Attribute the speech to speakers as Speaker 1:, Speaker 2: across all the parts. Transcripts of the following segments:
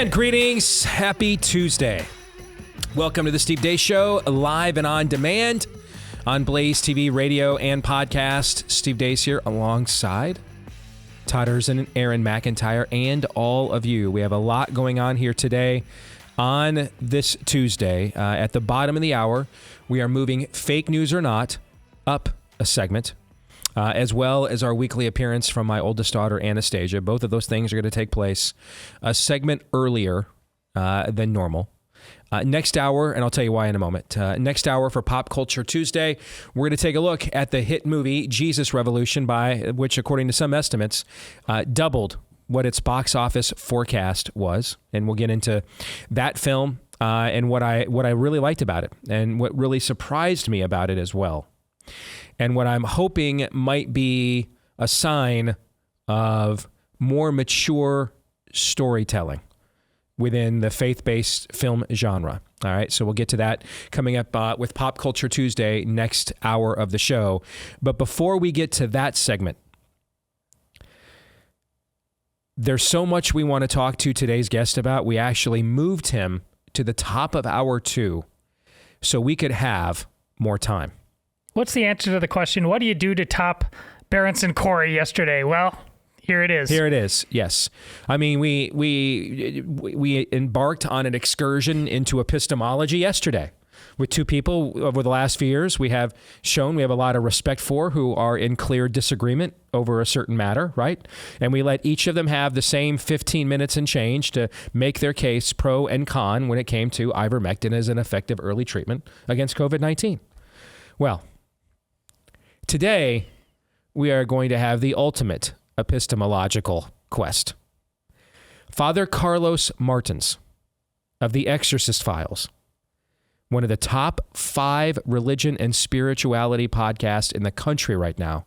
Speaker 1: And greetings. Happy Tuesday. Welcome to the Steve Deace Show, live and on demand on BlazeTV radio and podcast. Steve Deace here alongside Todd Erzin and Aaron McIntyre and all of you. We have a lot going on here today on this Tuesday. At the bottom of the hour, we are moving Fake News or Not up a segment, as well as our weekly appearance from my oldest daughter, Anastasia. Both of those things are going to take place a segment earlier than normal. Next hour, and I'll tell you why in a moment. Next hour for Pop Culture Tuesday, we're going to take a look at the hit movie Jesus Revolution, which, according to some estimates, doubled what its box office forecast was. And we'll get into that film and what I really liked about it and what really surprised me about it as well. And what I'm hoping might be a sign of more mature storytelling within the faith-based film genre. All right, so we'll get to that coming up with Pop Culture Tuesday, next hour of the show. But before we get to that segment, there's so much we want to talk to today's guest about. We actually moved him to the top of hour 2 so we could have more time.
Speaker 2: What's the answer to the question, what do you do to top Berenson Corey yesterday? Well, here it is.
Speaker 1: Here it is. Yes. I mean, we embarked on an excursion into epistemology yesterday with two people over the last few years we have shown we have a lot of respect for, who are in clear disagreement over a certain matter, right? And we let each of them have the same 15 minutes and change to make their case pro and con when it came to ivermectin as an effective early treatment against COVID-19. Well, today we are going to have the ultimate epistemological quest. Father Carlos Martins of the Exorcist Files, one of the top 5 religion and spirituality podcasts in the country right now,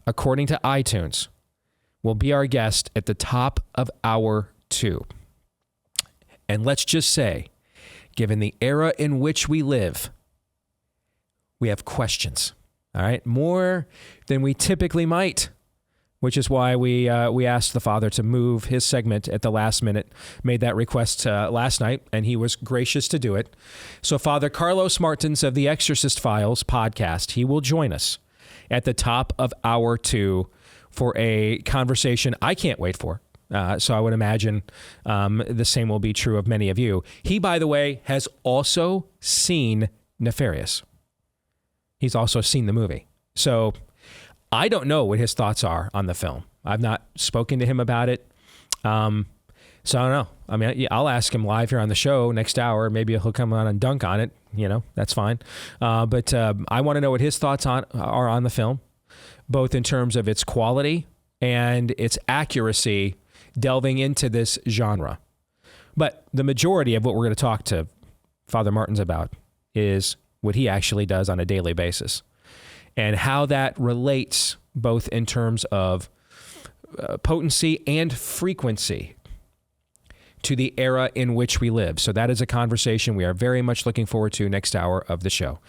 Speaker 1: according to iTunes, will be our guest at the top of hour 2. And let's just say, given the era in which we live, we have questions, all right? More than we typically might, which is why we asked the Father to move his segment at the last minute, made that request last night, and he was gracious to do it. So Father Carlos Martins of the Exorcist Files podcast, he will join us at the top of hour 2 for a conversation I can't wait for. So I would imagine the same will be true of many of you. He, by the way, has also seen Nefarious. He's also seen the movie. So I don't know what his thoughts are on the film. I've not spoken to him about it. So I don't know. I mean, I'll ask him live here on the show next hour. Maybe he'll come on and dunk on it. You know, that's fine. But I want to know what his thoughts are on the film, both in terms of its quality and its accuracy delving into this genre. But the majority of what we're going to talk to Father Martins about is what he actually does on a daily basis, and how that relates both in terms of potency and frequency to the era in which we live. So that is a conversation we are very much looking forward to next hour of the show,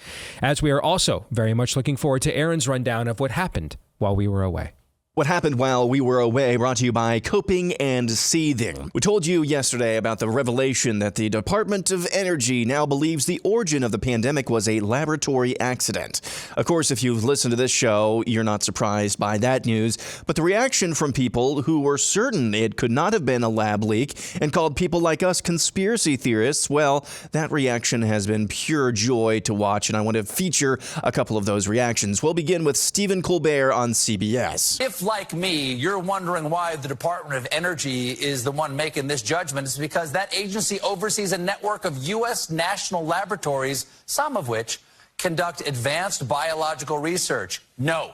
Speaker 1: as we are also very much looking forward to Aaron's rundown of what happened while we were away.
Speaker 3: What happened while we were away, brought to you by Coping and Seething. We told you yesterday about the revelation that the Department of Energy now believes the origin of the pandemic was a laboratory accident. Of course, if you've listened to this show, you're not surprised by that news. But the reaction from people who were certain it could not have been a lab leak and called people like us conspiracy theorists, well, that reaction has been pure joy to watch, and I want to feature a couple of those reactions. We'll begin with Stephen Colbert on CBS.
Speaker 4: If, like me, you're wondering why the Department of Energy is the one making this judgment, it's because that agency oversees a network of U.S. national laboratories, some of which conduct advanced biological research. No.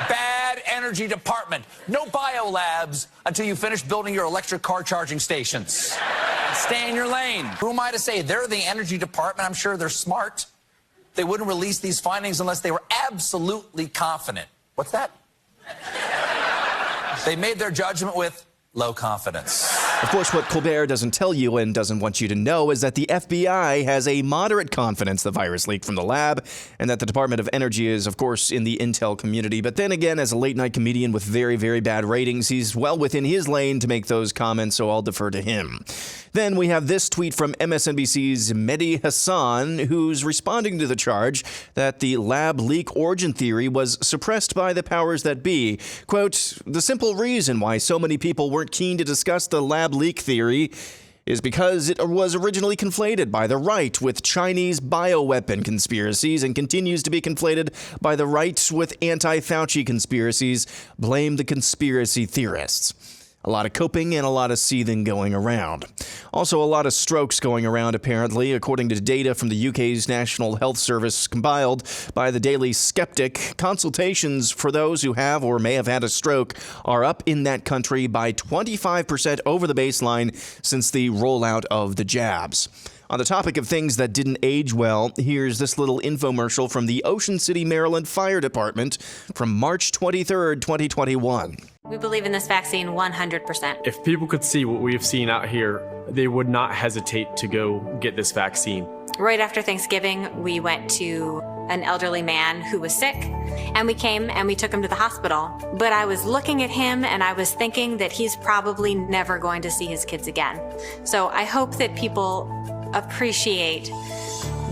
Speaker 4: Bad energy department. No biolabs until you finish building your electric car charging stations. Stay in your lane. Who am I to say they're the energy department? I'm sure they're smart. They wouldn't release these findings unless they were absolutely confident. What's that? They made their judgment with low confidence.
Speaker 3: Of course, what Colbert doesn't tell you and doesn't want you to know is that the FBI has a moderate confidence the virus leaked from the lab, and that the Department of Energy is, of course, in the intel community. But then again, as a late-night comedian with very, very bad ratings, he's well within his lane to make those comments, so I'll defer to him. Then we have this tweet from MSNBC's Mehdi Hassan, who's responding to the charge that the lab leak origin theory was suppressed by the powers that be. Quote, "The simple reason why so many people weren't keen to discuss the lab leak theory is because it was originally conflated by the right with Chinese bioweapon conspiracies and continues to be conflated by the right with anti-Fauci conspiracies. Blame the conspiracy theorists." A lot of coping and a lot of seething going around. Also, a lot of strokes going around, apparently, according to data from the UK's National Health Service compiled by the Daily Skeptic. Consultations for those who have or may have had a stroke are up in that country by 25% over the baseline since the rollout of the jabs. On the topic of things that didn't age well, here's this little infomercial from the Ocean City, Maryland Fire Department from March 23rd, 2021.
Speaker 5: We believe in this vaccine 100%.
Speaker 6: If people could see what we've seen out here, they would not hesitate to go get this vaccine.
Speaker 5: Right after Thanksgiving, we went to an elderly man who was sick, and we came and we took him to the hospital. But I was looking at him and I was thinking that he's probably never going to see his kids again. So I hope that people appreciate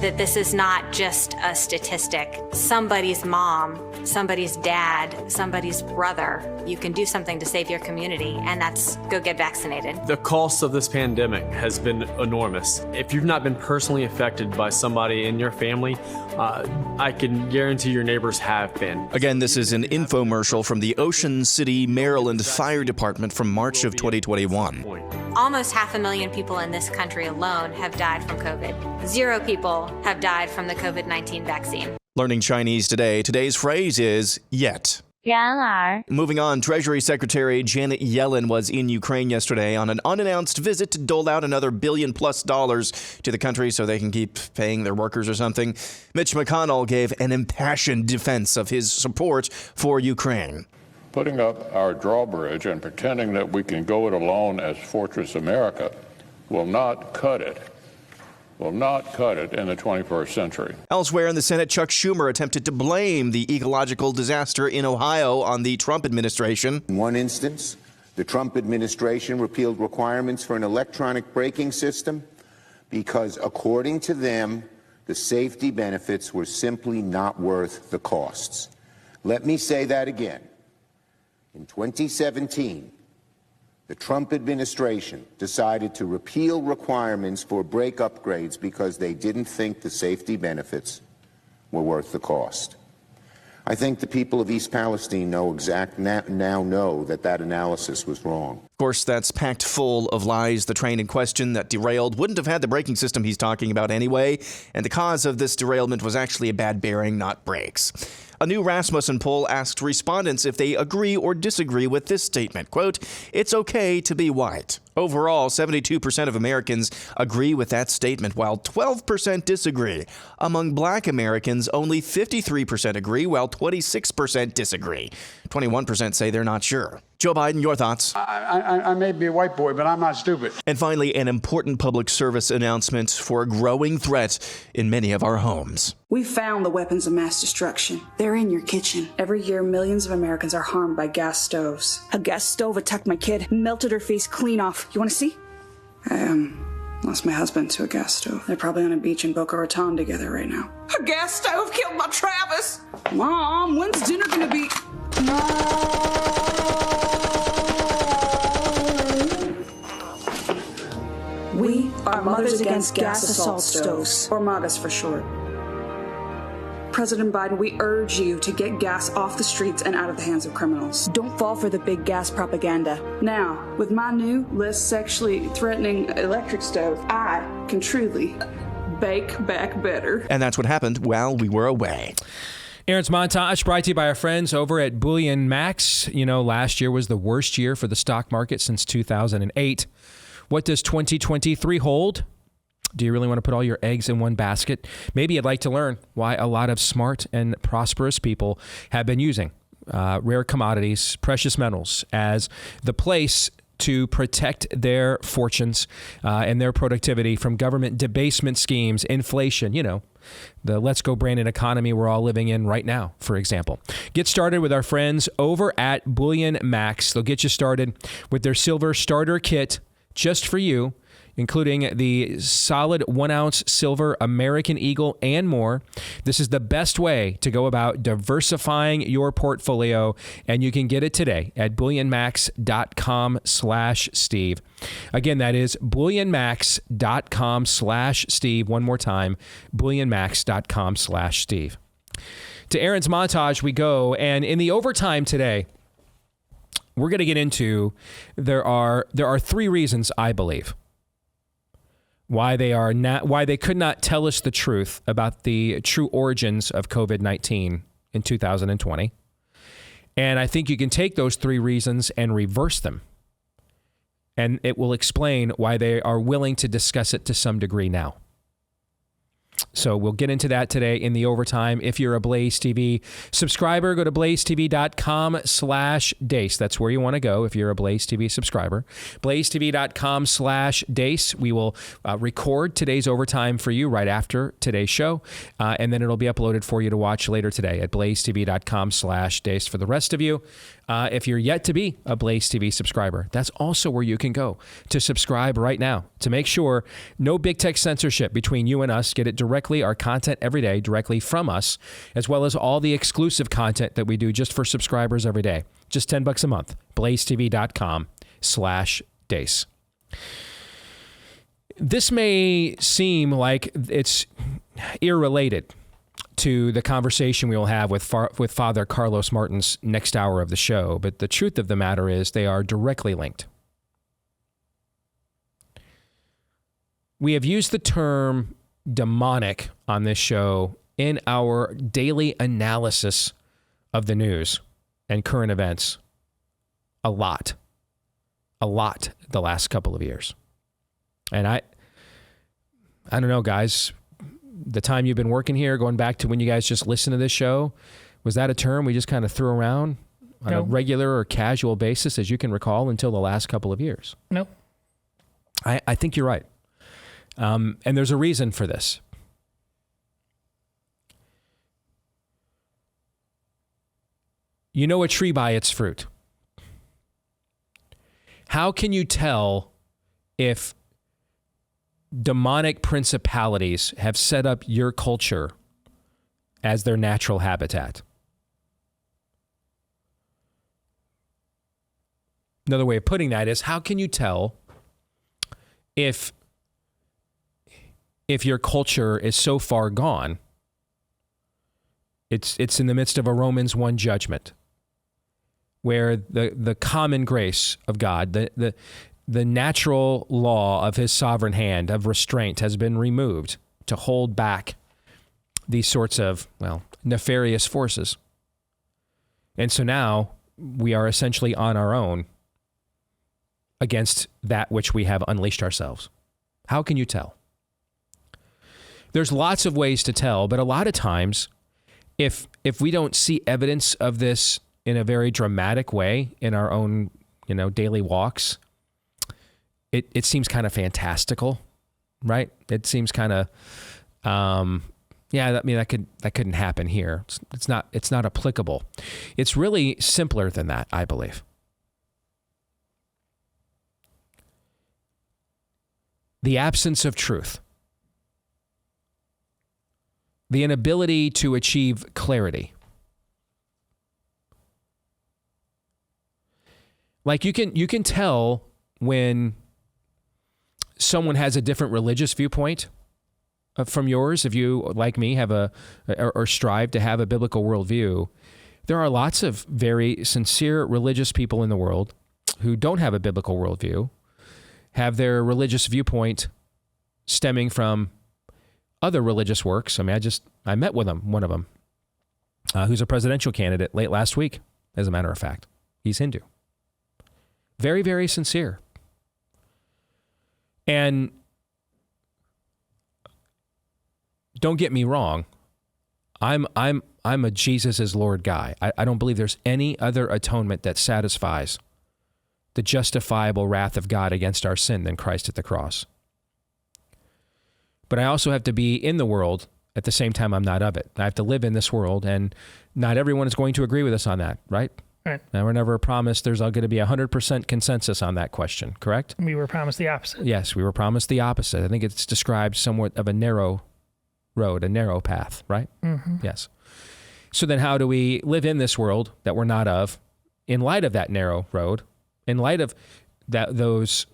Speaker 5: that this is not just a statistic. Somebody's mom, somebody's dad, somebody's brother. You can do something to save your community, and that's go get vaccinated.
Speaker 6: The cost of this pandemic has been enormous. If you've not been personally affected by somebody in your family, I can guarantee your neighbors have been.
Speaker 3: Again, this is an infomercial from the Ocean City, Maryland Fire Department from March of 2021.
Speaker 5: Almost 500,000 people in this country alone have died from COVID. 0 people have died from the COVID-19 vaccine.
Speaker 3: Learning Chinese today. Today's phrase is yet.
Speaker 7: 然而
Speaker 3: Moving on, Treasury Secretary Janet Yellen was in Ukraine yesterday on an unannounced visit to dole out another $1 billion+ to the country so they can keep paying their workers or something. Mitch McConnell gave an impassioned defense of his support for Ukraine.
Speaker 8: Putting up our drawbridge and pretending that we can go it alone as Fortress America will not cut it. Will not cut it in the 21st century.
Speaker 3: Elsewhere in the Senate, Chuck Schumer attempted to blame the ecological disaster in Ohio on the Trump administration.
Speaker 9: In one instance, the Trump administration repealed requirements for an electronic braking system because, according to them, the safety benefits were simply not worth the costs. Let me say that again. In 2017, the Trump administration decided to repeal requirements for brake upgrades because they didn't think the safety benefits were worth the cost. I think the people of East Palestine now know that analysis was wrong.
Speaker 3: Of course, that's packed full of lies. The train in question that derailed wouldn't have had the braking system he's talking about anyway, and the cause of this derailment was actually a bad bearing, not brakes. A new Rasmussen poll asked respondents if they agree or disagree with this statement. Quote, "It's okay to be white." Overall, 72% of Americans agree with that statement, while 12% disagree. Among black Americans, only 53% agree, while 26% disagree. 21% say they're not sure. Joe Biden, your thoughts?
Speaker 10: I may be a white boy, but I'm not stupid.
Speaker 3: And finally, an important public service announcement for a growing threat in many of our homes.
Speaker 11: We found the weapons of mass destruction. They're in your kitchen. Every year, millions of Americans are harmed by gas stoves. A gas stove attacked my kid, melted her face clean off. You want to see? I lost my husband to a gas stove. They're probably on a beach in Boca Raton together right now. A gas stove killed my Travis. Mom, when's dinner gonna be? We are Mothers Against Gas Assault Stoves, or MAGAs for short. President Biden, we urge you to get gas off the streets and out of the hands of criminals. Don't fall for the big gas propaganda. Now, with my new, less sexually threatening electric stove, I can truly bake back better.
Speaker 3: And that's what happened while we were away.
Speaker 1: Aaron's Montage brought to you by our friends over at Bullion Max. You know, last year was the worst year for the stock market since 2008. What does 2023 hold? Do you really want to put all your eggs in one basket? Maybe you'd like to learn why a lot of smart and prosperous people have been using rare commodities, precious metals, as the place to protect their fortunes and their productivity from government debasement schemes, inflation, the let's go Brandon economy we're all living in right now, for example. Get started with our friends over at Bullion Max. They'll get you started with their silver starter kit just for you, including the solid 1-ounce silver American Eagle and more. This is the best way to go about diversifying your portfolio, and you can get it today at bullionmax.com/Steve. Again, that is bullionmax.com/Steve. One more time, bullionmax.com/Steve. To Aaron's montage we go, and in the overtime today, we're going to get into there are 3 reasons, I believe, why they could not tell us the truth about the true origins of COVID-19 in 2020. And I think you can take those 3 reasons and reverse them. And it will explain why they are willing to discuss it to some degree now. So we'll get into that today in the overtime. If you're a Blaze TV subscriber, go to blazetv.com/Dace. That's where you want to go if you're a Blaze TV subscriber. blazetv.com/Dace. We will record today's overtime for you right after today's show, and then it'll be uploaded for you to watch later today at blazetv.com/Dace. For the rest of you, if you're yet to be a Blaze TV subscriber, that's also where you can go to subscribe right now to make sure no big tech censorship between you and us. Get it directly, our content every day, directly from us, as well as all the exclusive content that we do just for subscribers every day. Just $10 a month. blazetv.com/Dace. This may seem like it's irrelated to the conversation we will have with Father Carlos Martins next hour of the show, but the truth of the matter is they are directly linked. We have used the term demonic on this show in our daily analysis of the news and current events a lot the last couple of years. And I don't know, guys, the time you've been working here, going back to when you guys just listen to this show, was that a term we just kind of threw around on a regular or casual basis, as you can recall, until the last couple of years?
Speaker 2: Nope.
Speaker 1: I think you're right. And there's a reason for this. You know a tree by its fruit. How can you tell if demonic principalities have set up your culture as their natural habitat? Another way of putting that is, how can you tell if your culture is so far gone? It's in the midst of a Romans 1 judgment, where the common grace of God, the natural law of his sovereign hand of restraint has been removed to hold back these sorts of, nefarious forces. And so now we are essentially on our own against that which we have unleashed ourselves. How can you tell? There's lots of ways to tell, but a lot of times, if we don't see evidence of this in a very dramatic way in our own, daily walks, it seems kind of fantastical, right? It seems kind of, that couldn't happen here. It's not applicable. It's really simpler than that, I believe. The absence of truth. The inability to achieve clarity. Like you can tell when someone has a different religious viewpoint from yours. If you, like me, have or strive to have a biblical worldview, there are lots of very sincere religious people in the world who don't have a biblical worldview, have their religious viewpoint stemming from other religious works. I mean, I met with one of them, who's a presidential candidate late last week, as a matter of fact. He's Hindu. Very, very sincere. And don't get me wrong, I'm a Jesus is Lord guy. I don't believe there's any other atonement that satisfies the justifiable wrath of God against our sin than Christ at the cross. But I also have to be in the world at the same time I'm not of it. I have to live in this world, and not everyone is going to agree with us on that, right?
Speaker 2: Right.
Speaker 1: Now, we're never promised there's going to be 100% consensus on that question, correct?
Speaker 2: We were promised the opposite.
Speaker 1: Yes, we were promised the opposite. I think it's described somewhat of a narrow road, a narrow path, right?
Speaker 2: Mm-hmm.
Speaker 1: Yes. So then how do we live in this world that we're not of, in light of that narrow road, in light of those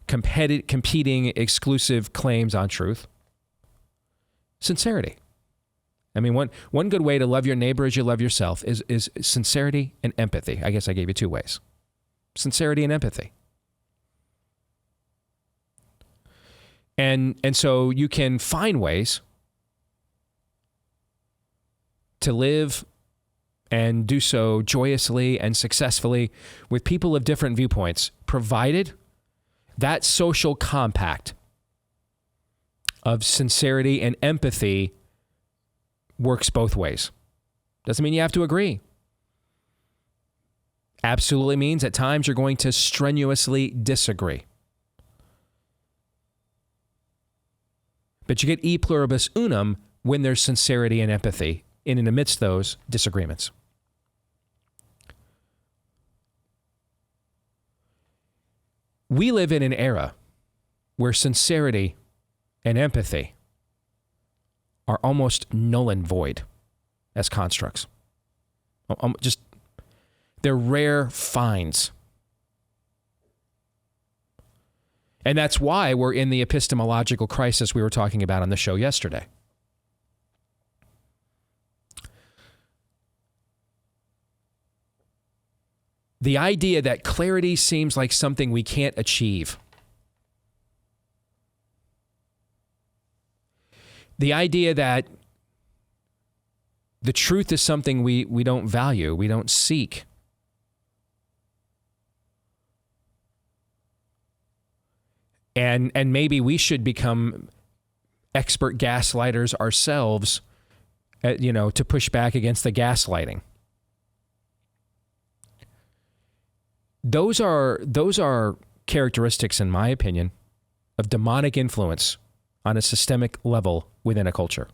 Speaker 1: competing exclusive claims on truth? Sincerity. I mean, one good way to love your neighbor as you love yourself is sincerity and empathy. I guess I gave you two ways. Sincerity and empathy. And so you can find ways to live and do so joyously and successfully with people of different viewpoints, provided that social compact of sincerity and empathy works both ways. Doesn't mean you have to agree. Absolutely means at times you're going to strenuously disagree. But you get e pluribus unum when there's sincerity and empathy in amidst those disagreements. We live in an era where sincerity and empathy are almost null and void as constructs. They're rare finds. And that's why we're in the epistemological crisis we were talking about on the show yesterday. The idea that clarity seems like something we can't achieve. The idea that the truth is something we don't value, we don't seek. And maybe we should become expert gaslighters ourselves, to push back against the gaslighting. Those are characteristics, in my opinion, of demonic influence on a systemic level within a culture.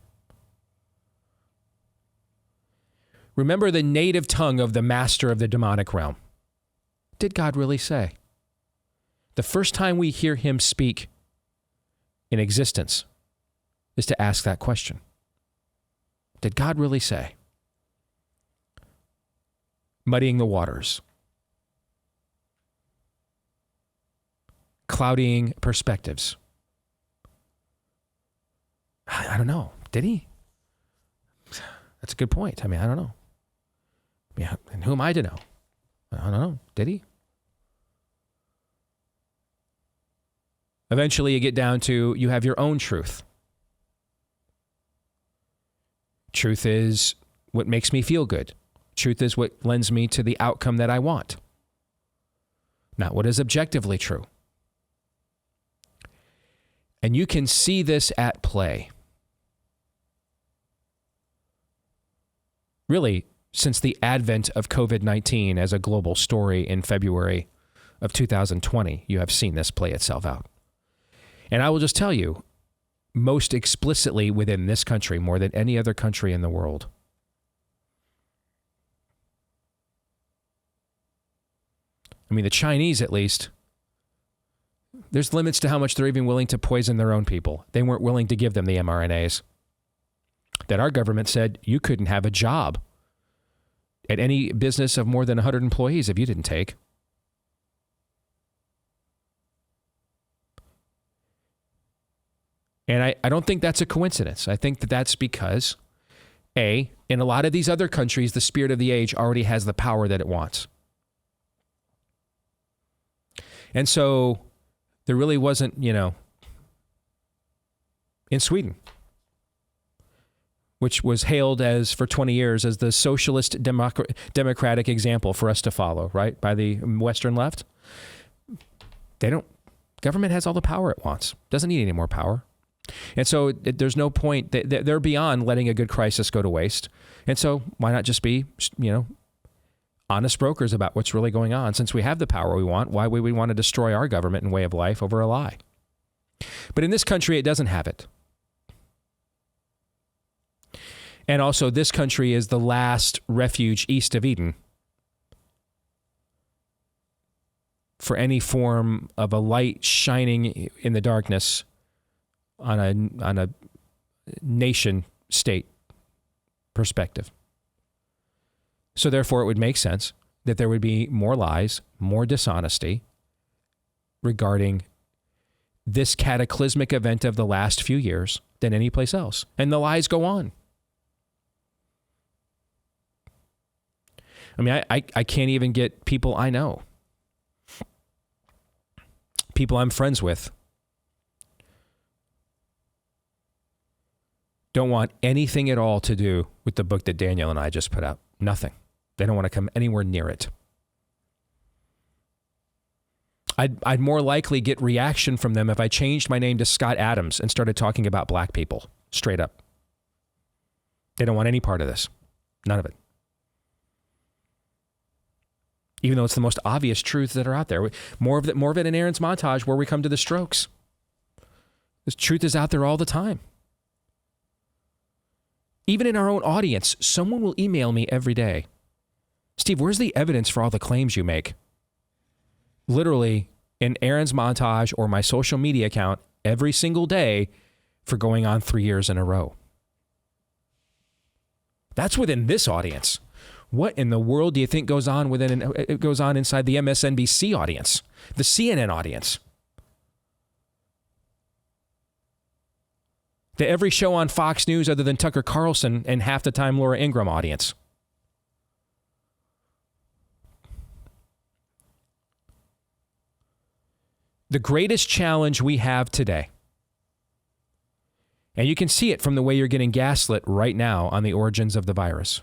Speaker 1: Remember the native tongue of the master of the demonic realm. Did God really say? The first time we hear him speak in existence is to ask that question. Did God really say? Muddying the waters. Clouding perspectives. I don't know. Did he? That's a good point. I mean, I don't know. Yeah, and who am I to know? I don't know. Did he? Eventually you get down to you have your own truth. Truth is what makes me feel good. Truth is what lends me to the outcome that I want. Not what is objectively true. And you can see this at play. Really, since the advent of COVID-19 as a global story in February of 2020, you have seen this play itself out. And I will just tell you, most explicitly within this country, more than any other country in the world. I mean, the Chinese, at least, there's limits to how much they're even willing to poison their own people. They weren't willing to give them the mRNAs. That our government said you couldn't have a job at any business of more than 100 employees if you didn't take. And I don't think that's a coincidence. I think that that's because, A, in a lot of these other countries, the spirit of the age already has the power that it wants. And so there really wasn't, in Sweden, which was hailed as, for 20 years, as the socialist democratic example for us to follow, right? By the Western left. Government has all the power it wants. Doesn't need any more power. And so there's no point, they're beyond letting a good crisis go to waste. And so why not just be, honest brokers about what's really going on. Since we have the power we want, why would we want to destroy our government and way of life over a lie? But in this country, it doesn't have it. And also, this country is the last refuge east of Eden for any form of a light shining in the darkness on a nation state perspective. So therefore, it would make sense that there would be more lies, more dishonesty regarding this cataclysmic event of the last few years than any place else. And the lies go on. I mean, I can't even get people I know, people I'm friends with, don't want anything at all to do with the book that Daniel and I just put out. Nothing. They don't want to come anywhere near it. I'd more likely get reaction from them if I changed my name to Scott Adams and started talking about black people, straight up. They don't want any part of this. None of it. Even though it's the most obvious truths that are out there. More of it in Aaron's montage where we come to the strokes. This truth is out there all the time. Even in our own audience, someone will email me every day. Steve, where's the evidence for all the claims you make? Literally, in Aaron's montage or my social media account every single day for going on 3 years in a row. That's within this audience. What in the world do you think goes on inside the MSNBC audience, the CNN audience? The every show on Fox News other than Tucker Carlson and half the time Laura Ingraham audience. The greatest challenge we have today, and you can see it from the way you're getting gaslit right now on the origins of the virus,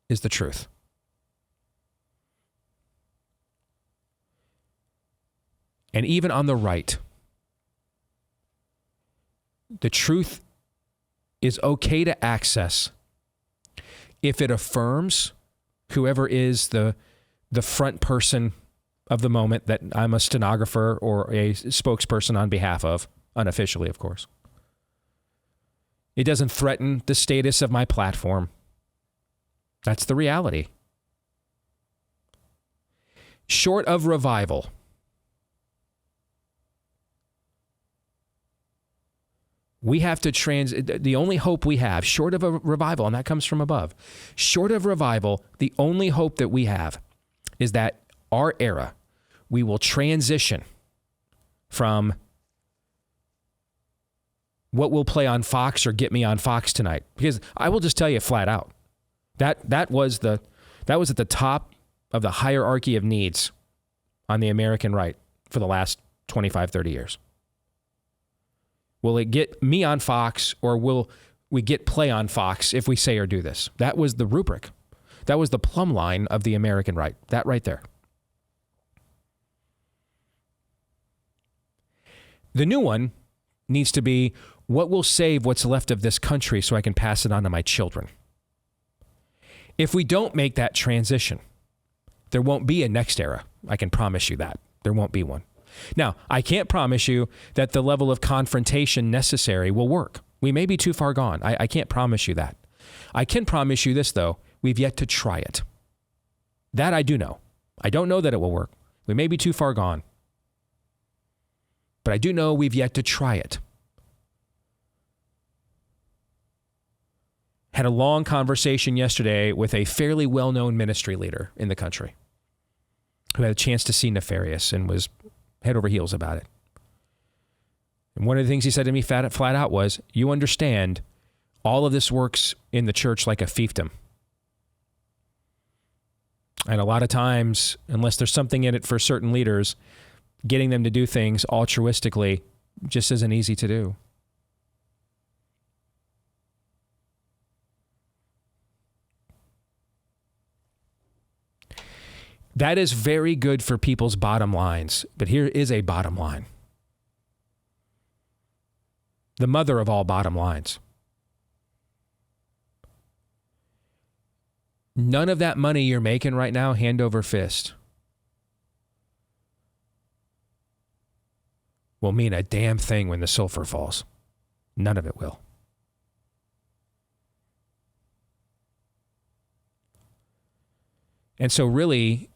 Speaker 1: is the truth. And even on the right, the truth is okay to access if it affirms whoever is the front person of the moment that I'm a stenographer or a spokesperson on behalf of, unofficially, of course. It doesn't threaten the status of my platform. That's the reality. Short of revival, we have to the only hope we have, short of a revival, and that comes from above, short of revival, the only hope that we have is that our era, we will transition from what will play on Fox or get me on Fox tonight. Because I will just tell you flat out, that was at the top of the hierarchy of needs on the American right for the last 25, 30 years. Will it get me on Fox or will we get play on Fox if we say or do this? That was the rubric. That was the plumb line of the American right. That right there. The new one needs to be what will save what's left of this country so I can pass it on to my children. If we don't make that transition, there won't be a next era. I can promise you that. There won't be one. Now, I can't promise you that the level of confrontation necessary will work. We may be too far gone. I can't promise you that. I can promise you this, though. We've yet to try it. That I do know. I don't know that it will work. We may be too far gone. But I do know we've yet to try it. Had a long conversation yesterday with a fairly well-known ministry leader in the country who had a chance to see Nefarious and was head over heels about it. And one of the things he said to me flat out was, you understand, all of this works in the church like a fiefdom. And a lot of times, unless there's something in it for certain leaders, getting them to do things altruistically just isn't easy to do. That is very good for people's bottom lines, but here is a bottom line. The mother of all bottom lines. None of that money you're making right now, hand over fist, will mean a damn thing when the sulfur falls. None of it will. And so really,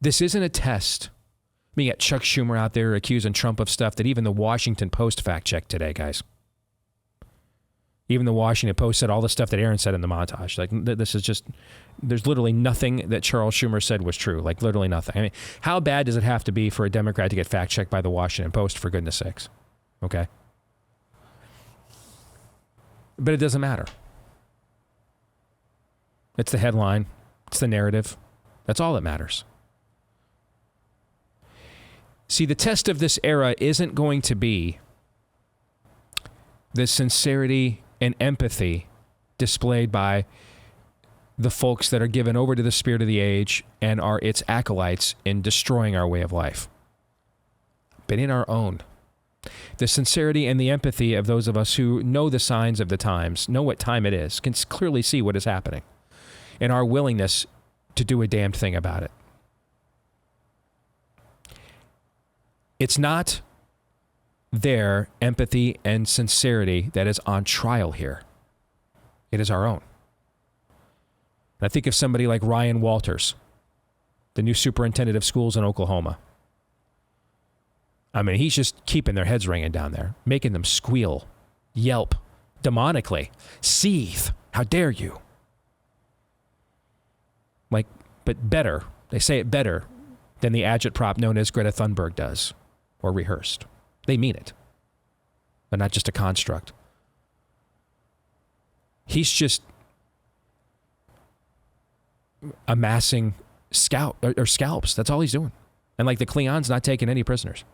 Speaker 1: this isn't a test. I mean, you got Chuck Schumer out there accusing Trump of stuff that even the Washington Post fact-checked today, guys. Even the Washington Post said all the stuff that Aaron said in the montage. Like, this is just, there's literally nothing that Charles Schumer said was true. Like, literally nothing. I mean, how bad does it have to be for a Democrat to get fact-checked by the Washington Post, for goodness sakes? Okay? But it doesn't matter. It's the headline. It's the narrative. That's all that matters. See, the test of this era isn't going to be the sincerity and empathy displayed by the folks that are given over to the spirit of the age and are its acolytes in destroying our way of life, but in our own. The sincerity and the empathy of those of us who know the signs of the times, know what time it is, can clearly see what is happening, and our willingness to do a damned thing about it. It's not their empathy and sincerity that is on trial here. It is our own. And I think of somebody like Ryan Walters, the new superintendent of schools in Oklahoma. I mean, he's just keeping their heads ringing down there, making them squeal, yelp, demonically, seethe. How dare you? Like, but better. They say it better than the agitprop known as Greta Thunberg does, or rehearsed. They mean it. They're not just a construct. He's just amassing scalps. That's all he's doing. And like the Klingons, not taking any prisoners.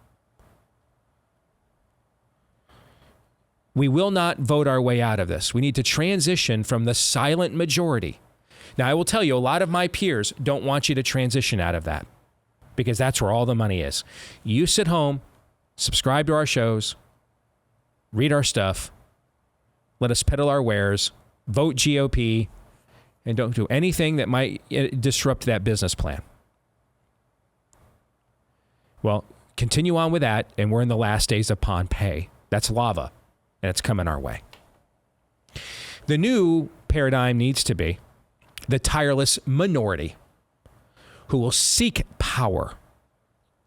Speaker 1: We will not vote our way out of this. We need to transition from the silent majority. Now, I will tell you, a lot of my peers don't want you to transition out of that because that's where all the money is. You sit home, subscribe to our shows, read our stuff, let us peddle our wares, vote GOP, and don't do anything that might disrupt that business plan. Well, continue on with that, and we're in the last days of Pompeii. That's lava, and it's coming our way. The new paradigm needs to be the tireless minority who will seek power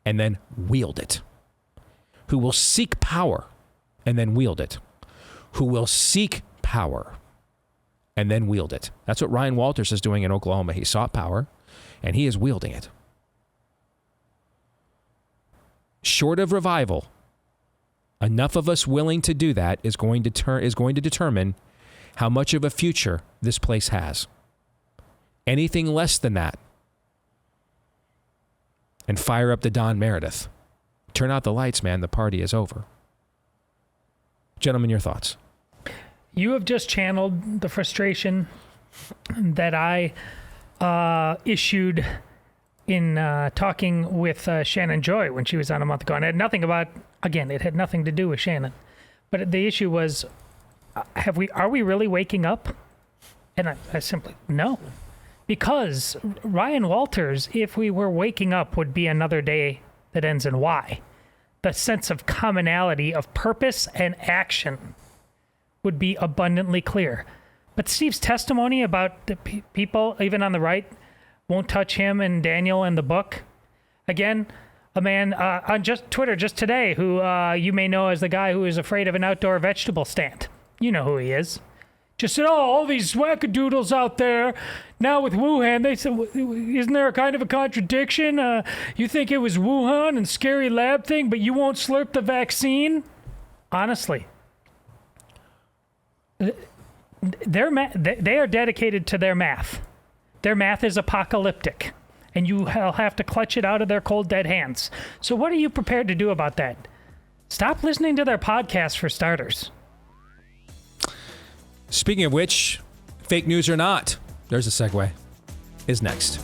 Speaker 1: and then wield it. Who will seek power and then wield it. Who will seek power and then wield it. That's what Ryan Walters is doing in Oklahoma. He sought power and he is wielding it. Short of revival, enough of us willing to do that is going to determine how much of a future this place has. Anything less than that, and fire up the Don Meredith. Turn out the lights, man. The party is over. Gentlemen, your thoughts.
Speaker 2: You have just channeled the frustration that I issued in talking with Shannon Joy when she was on a month ago. And it had nothing to do with Shannon. But the issue was, are we really waking up? And I simply, no. Because Ryan Walters, if we were waking up, would be another day that ends in Y. The sense of commonality of purpose and action would be abundantly clear. But Steve's testimony about the people, even on the right, won't touch him and Daniel and the book. Again, a man on just Twitter just today who you may know as the guy who is afraid of an outdoor vegetable stand. You know who he is. Just said, all these wackadoodles out there. Now with Wuhan, they said, isn't there a kind of a contradiction? You think it was Wuhan and scary lab thing, but you won't slurp the vaccine? Honestly. They are dedicated to their math. Their math is apocalyptic, and you have to clutch it out of their cold, dead hands. So what are you prepared to do about that? Stop listening to their podcast, for starters.
Speaker 1: Speaking of which, fake news or not, there's a segue, is next.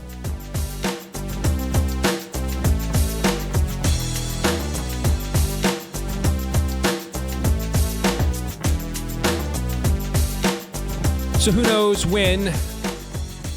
Speaker 1: So who knows when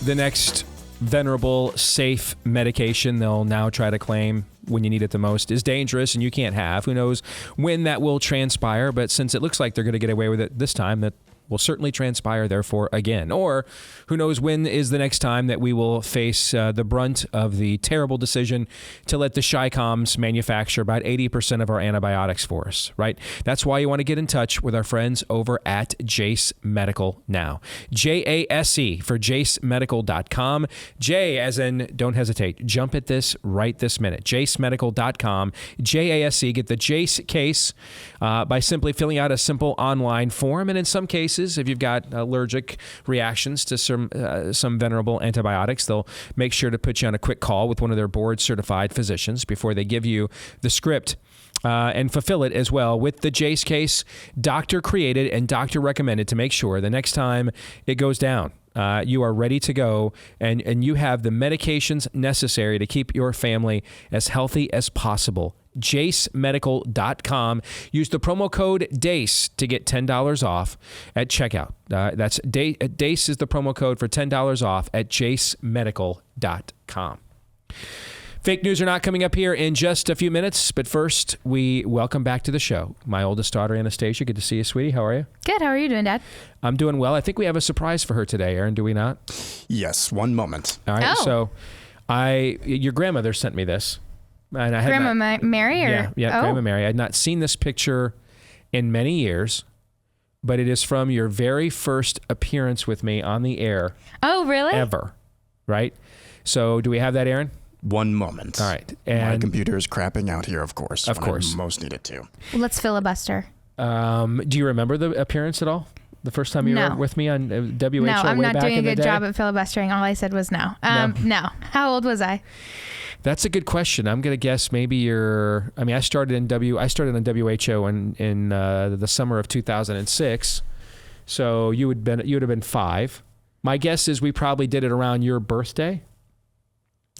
Speaker 1: the next venerable, safe medication they'll now try to claim when you need it the most is dangerous and you can't have. Who knows when that will transpire, but since it looks like they're going to get away with it this time, that will certainly transpire, therefore, again. Or who knows when is the next time that we will face the brunt of the terrible decision to let the Chi-Coms manufacture about 80% of our antibiotics for us, right? That's why you want to get in touch with our friends over at Jace Medical now. JASE for JaceMedical.com. J as in don't hesitate. Jump at this right this minute. JaceMedical.com. JASE. Get the Jace case by simply filling out a simple online form. And in some cases, if you've got allergic reactions to some venerable antibiotics, they'll make sure to put you on a quick call with one of their board-certified physicians before they give you the script and fulfill it as well with the Jace case, doctor created and doctor recommended to make sure the next time it goes down, you are ready to go and you have the medications necessary to keep your family as healthy as possible. JaceMedical.com. Use the promo code DACE to get $10 off at checkout. That's DACE is the promo code for $10 off at JaceMedical.com. Fake news are not coming up here in just a few minutes, but first, we welcome back to the show my oldest daughter, Anastasia. Good to see you, sweetie. How are you?
Speaker 7: Good. How are you doing, Dad?
Speaker 1: I'm doing well. I think we have a surprise for her today, Aaron, do we not?
Speaker 12: Yes, one moment.
Speaker 1: All right, so your grandmother sent me this. And I had
Speaker 7: Grandma Mary? Or?
Speaker 1: Yeah, Grandma Mary. I had not seen this picture in many years, but it is from your very first appearance with me on the air.
Speaker 7: Oh, really?
Speaker 1: Ever, right? So do we have that, Aaron?
Speaker 12: One moment.
Speaker 1: All right. And
Speaker 12: my computer is crapping out here, of course.
Speaker 1: Of course.
Speaker 12: I most need it to.
Speaker 7: Let's filibuster.
Speaker 1: Do you remember the appearance at all? The first time you were with me on WHO?
Speaker 7: No, I'm
Speaker 1: way
Speaker 7: not
Speaker 1: back
Speaker 7: doing
Speaker 1: in
Speaker 7: a
Speaker 1: the
Speaker 7: good
Speaker 1: day?
Speaker 7: job at filibustering. All I said was no. No. How old was I?
Speaker 1: That's a good question. I'm going to guess maybe I started on WHO in the summer of 2006. So you would have been 5. My guess is we probably did it around your birthday.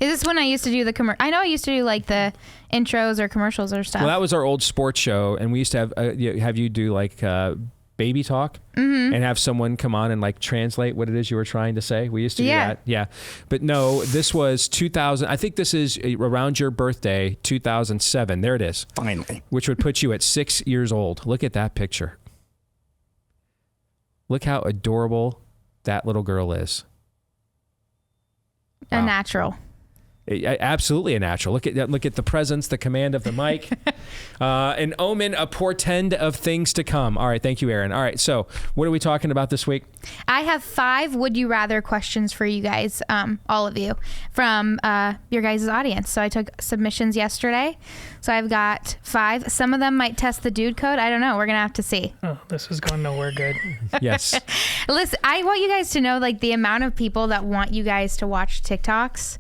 Speaker 7: Is this when I used to do the I know I used to do like the intros or commercials or stuff.
Speaker 1: Well, that was our old sports show, and we used to have you do like baby talk and have someone come on and like translate what it is you were trying to say. We used to do that. Yeah. But no, this was 2000. I think this is around your birthday, 2007. There it is.
Speaker 12: Finally.
Speaker 1: Which would put you at 6 years old. Look at that picture. Look how adorable that little girl is.
Speaker 7: Wow. A natural.
Speaker 1: Absolutely a natural. Look at the presence, the command of the mic, an omen, a portend of things to come. All right, thank you, Aaron. All right, so what are we talking about this week?
Speaker 7: I have 5 would you rather questions for you guys, all of you, from your guys' audience. So I took submissions yesterday. So I've got 5. Some of them might test the dude code. I don't know. We're gonna have to see.
Speaker 2: Oh, this is going nowhere good.
Speaker 1: Yes.
Speaker 7: Listen, I want you guys to know like the amount of people that want you guys to watch TikToks.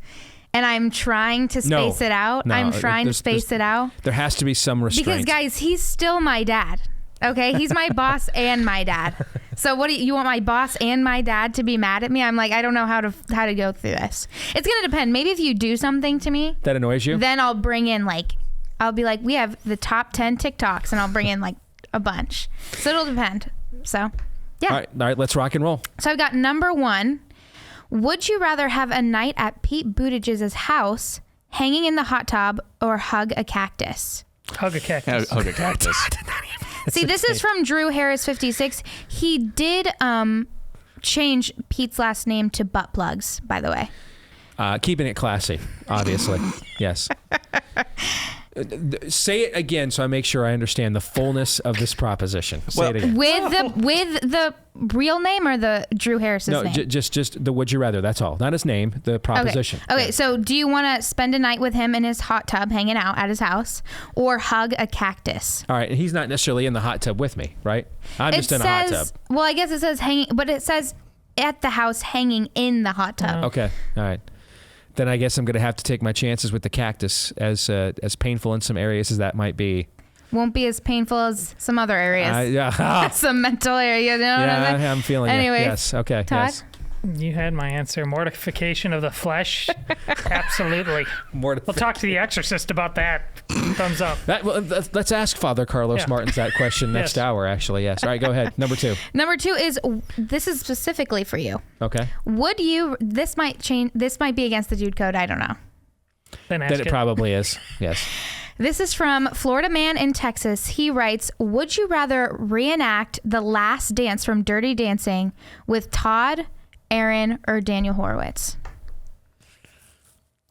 Speaker 7: And I'm trying to space it out.
Speaker 1: No,
Speaker 7: I'm trying to space it out.
Speaker 1: There has to be some restraint.
Speaker 7: Because, guys, he's still my dad. Okay? He's my boss and my dad. So what do you want my boss and my dad to be mad at me? I'm like, I don't know how to go through this. It's going to depend. Maybe if you do something to me.
Speaker 1: That annoys you?
Speaker 7: Then I'll bring in I'll be like, we have the top 10 TikToks and I'll bring in like a bunch. So it'll depend. So, yeah.
Speaker 1: All right, let's rock and roll.
Speaker 7: So I've got number 1. Would you rather have a night at Pete Buttigieg's house, hanging in the hot tub, or hug a cactus?
Speaker 2: Hug a cactus.
Speaker 12: Hug a cactus.
Speaker 7: See, this is from Drew Harris 56. He did change Pete's last name to Butt Plugs, by the way.
Speaker 1: Keeping it classy, obviously. Yes. Say it again so I make sure I understand the fullness of this proposition. Say it again.
Speaker 7: With the real name or the Drew Harris's name?
Speaker 1: No, just the would you rather. That's all. Not his name, the proposition.
Speaker 7: Okay, so do you want to spend a night with him in his hot tub hanging out at his house or hug a cactus?
Speaker 1: All right, and he's not necessarily in the hot tub with me, right? I'm just in a hot tub.
Speaker 7: Well, I guess it says hanging, but it says at the house hanging in the hot tub.
Speaker 1: Okay, all right. Then I guess I'm going to have to take my chances with the cactus, as painful in some areas as that might be.
Speaker 7: Won't be as painful as some other areas.
Speaker 1: Yeah.
Speaker 7: Some mental area. You know what I mean?
Speaker 1: I'm feeling
Speaker 7: Anyway,
Speaker 1: it. Yes. Okay.
Speaker 7: Todd?
Speaker 1: Yes.
Speaker 2: You had my answer. Mortification of the flesh. Absolutely. We'll talk to the Exorcist about that. Thumbs up.
Speaker 1: Let's ask Father Carlos Martins that question next hour, actually. Yes. All right, go ahead. Number 2.
Speaker 7: Number 2 is, this is specifically for you.
Speaker 1: Okay.
Speaker 7: Would you, this might be against the dude code, I don't know.
Speaker 2: Then
Speaker 1: it probably is, yes.
Speaker 7: This is from Florida man in Texas. He writes, would you rather reenact the last dance from Dirty Dancing with Todd, Aaron, or Daniel Horowitz?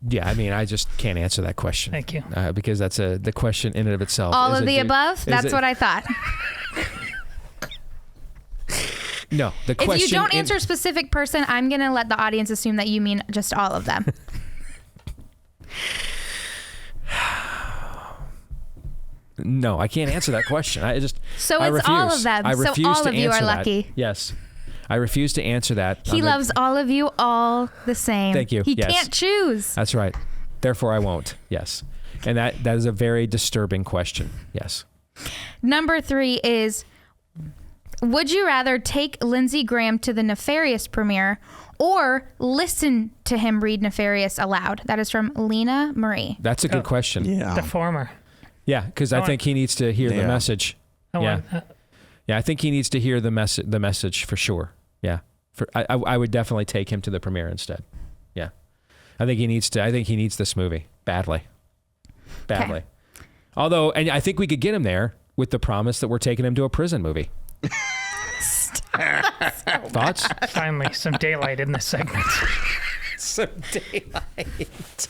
Speaker 1: Yeah, I mean, I just can't answer that question.
Speaker 2: Thank you.
Speaker 1: Because that's the question in and of itself.
Speaker 7: All of the above? That's what I thought.
Speaker 1: No, the question...
Speaker 7: If you don't answer a specific person, I'm going to let the audience assume that you mean just all of them.
Speaker 1: No, I can't answer that question. I refuse.
Speaker 7: All of them.
Speaker 1: I refuse
Speaker 7: so all
Speaker 1: to
Speaker 7: of you are
Speaker 1: answer
Speaker 7: lucky.
Speaker 1: that. Yes. I refuse to answer that.
Speaker 7: He loves all of you all the same.
Speaker 1: Thank you.
Speaker 7: He can't choose.
Speaker 1: That's right. Therefore, I won't. Yes. And that is a very disturbing question. Yes.
Speaker 7: Number 3 is, would you rather take Lindsey Graham to the Nefarious premiere or listen to him read Nefarious aloud? That is from Lena Marie.
Speaker 1: That's a good question.
Speaker 2: Yeah. The former.
Speaker 1: Yeah, because I think he needs to hear the message. Yeah, I think he needs to hear the message for sure. Yeah, I would definitely take him to the premiere instead. Yeah, I think he needs this movie badly. Okay. Although, and I think we could get him there with the promise that we're taking him to a prison movie. Thoughts?
Speaker 2: Finally, some daylight in this segment.
Speaker 1: Some daylight.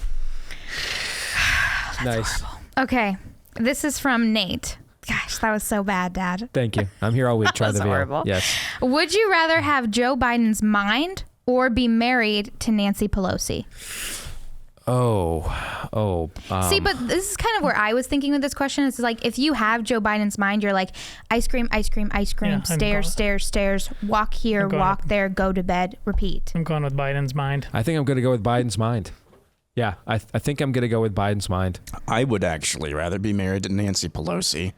Speaker 1: Nice.
Speaker 7: Horrible. Okay. This is from Nate. Gosh, that was so bad, Dad.
Speaker 1: Thank you. I'm here all week trying to be
Speaker 7: horrible.
Speaker 1: Yes.
Speaker 7: Would you rather have Joe Biden's mind or be married to Nancy Pelosi? See, but this is kind of where I was thinking with this question. It's like, if you have Joe Biden's mind, you're like, ice cream, ice cream, ice cream, stairs, walk here, walk there, go to bed, repeat.
Speaker 2: I'm going with Biden's mind.
Speaker 1: I think I'm going to go with Biden's mind. Yeah, I think I'm going to go with Biden's mind.
Speaker 12: I would actually rather be married to Nancy Pelosi.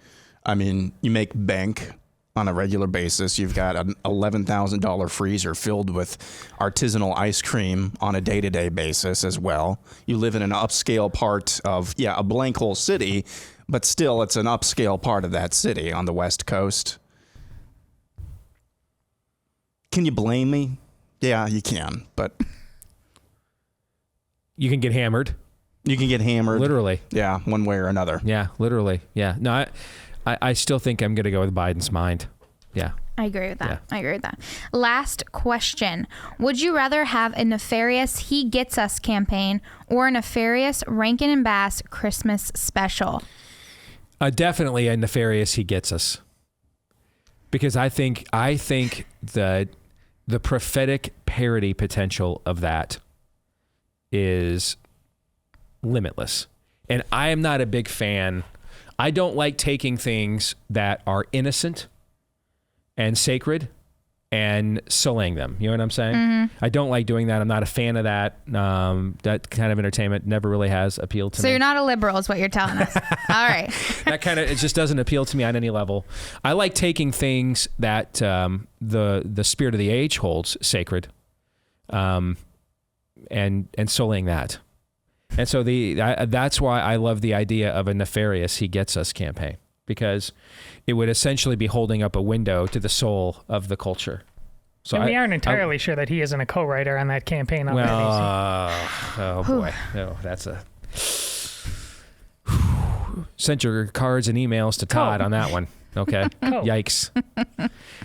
Speaker 12: I mean, you make bank on a regular basis. You've got an $11,000 freezer filled with artisanal ice cream on a day-to-day basis as well. You live in an upscale part of, a blank hole city, but still it's an upscale part of that city on the West Coast. Can you blame me? Yeah, you can, but...
Speaker 1: You can get hammered.
Speaker 12: You can get hammered.
Speaker 1: Literally.
Speaker 12: Yeah, one way or another.
Speaker 1: Yeah, literally. Yeah. No, I still think I'm going to go with Biden's mind. Yeah.
Speaker 7: I agree with that. Yeah. I agree with that. Last question. Would you rather have a nefarious He Gets Us campaign or a nefarious Rankin and Bass Christmas special?
Speaker 1: Definitely a nefarious He Gets Us. Because I think the prophetic parody potential of that is limitless. And I am not a big fan. I don't like taking things that are innocent and sacred and sullying them. You know what I'm saying? Mm-hmm. I don't like doing that. I'm not a fan of that. That kind of entertainment never really has appealed to me.
Speaker 7: So you're not a liberal is what you're telling us. All right.
Speaker 1: It just doesn't appeal to me on any level. I like taking things that the spirit of the age holds sacred and sullying that. And so that's why I love the idea of a nefarious He Gets Us campaign, because it would essentially be holding up a window to the soul of the culture. So
Speaker 2: and we aren't entirely sure that he isn't a co-writer on that campaign.
Speaker 1: Oh boy. No, that's a... Sent your cards and emails to Todd on that one. Okay. Yikes.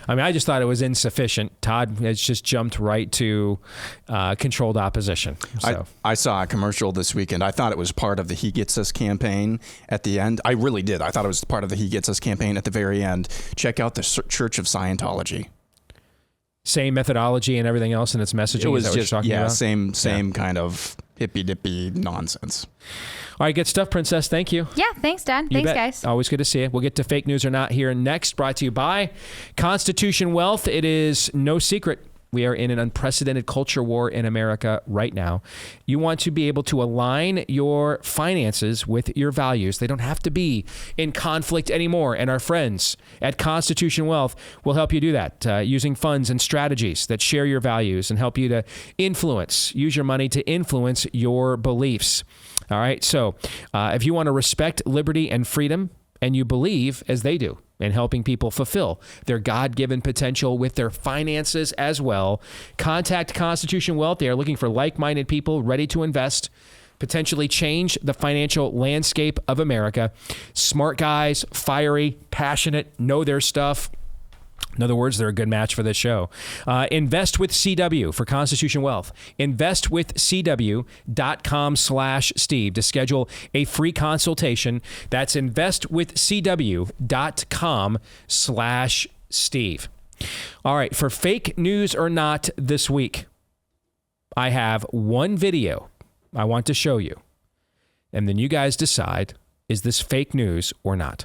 Speaker 1: I mean, I just thought it was insufficient. Todd has just jumped right to controlled opposition. So.
Speaker 12: I saw a commercial this weekend. I thought it was part of the He Gets Us campaign at the end. I really did. I thought it was part of the He Gets Us campaign at the very end. Check out the Church of Scientology.
Speaker 1: Same methodology and everything else in its messaging.
Speaker 12: It was
Speaker 1: is that
Speaker 12: just,
Speaker 1: what you're talking about?
Speaker 12: same kind of hippy-dippy nonsense.
Speaker 1: All right, good stuff, Princess. Thank you.
Speaker 7: Yeah, thanks, Dad. Thanks, guys.
Speaker 1: Always good to see you. We'll get to Fake News or Not here next, brought to you by Constitution Wealth. It is no secret We are in an unprecedented culture war in America right now. You want to be able to align your finances with your values. They don't have to be in conflict anymore. And our friends at Constitution Wealth will help you do that using funds and strategies that share your values and help you to use your money to influence your beliefs. All right. So if you want to respect liberty and freedom and you believe as they do in helping people fulfill their God-given potential with their finances as well, contact Constitution Wealth. They are looking for like-minded people ready to invest, potentially change the financial landscape of America. Smart guys, fiery, passionate, know their stuff. In other words, they're a good match for this show. Invest with CW for Constitution Wealth. Investwithcw.com/Steve to schedule a free consultation. That's investwithcw.com/Steve. All right, for fake news or not this week, I have one video I want to show you. And then you guys decide, is this fake news or not?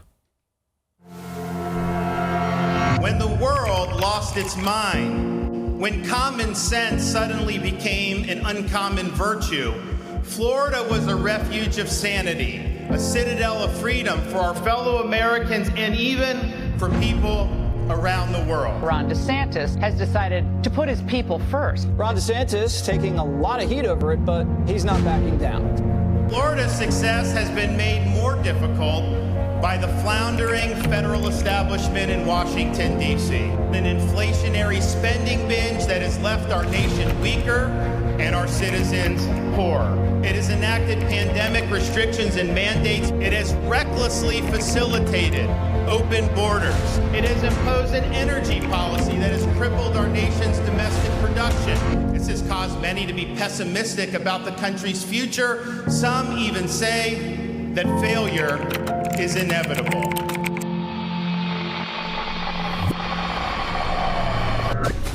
Speaker 13: When the world lost its mind, when common sense suddenly became an uncommon virtue, Florida was a refuge of sanity, a citadel of freedom for our fellow Americans and even for people around the world.
Speaker 14: Ron DeSantis has decided to put his people first.
Speaker 15: Ron DeSantis taking a lot of heat over it, but he's not backing down.
Speaker 13: Florida's success has been made more difficult by the floundering federal establishment in Washington, D.C. An inflationary spending binge that has left our nation weaker and our citizens poorer. It has enacted pandemic restrictions and mandates. It has recklessly facilitated open borders. It has imposed an energy policy that has crippled our nation's domestic production. This has caused many to be pessimistic about the country's future. Some even say that failure is inevitable.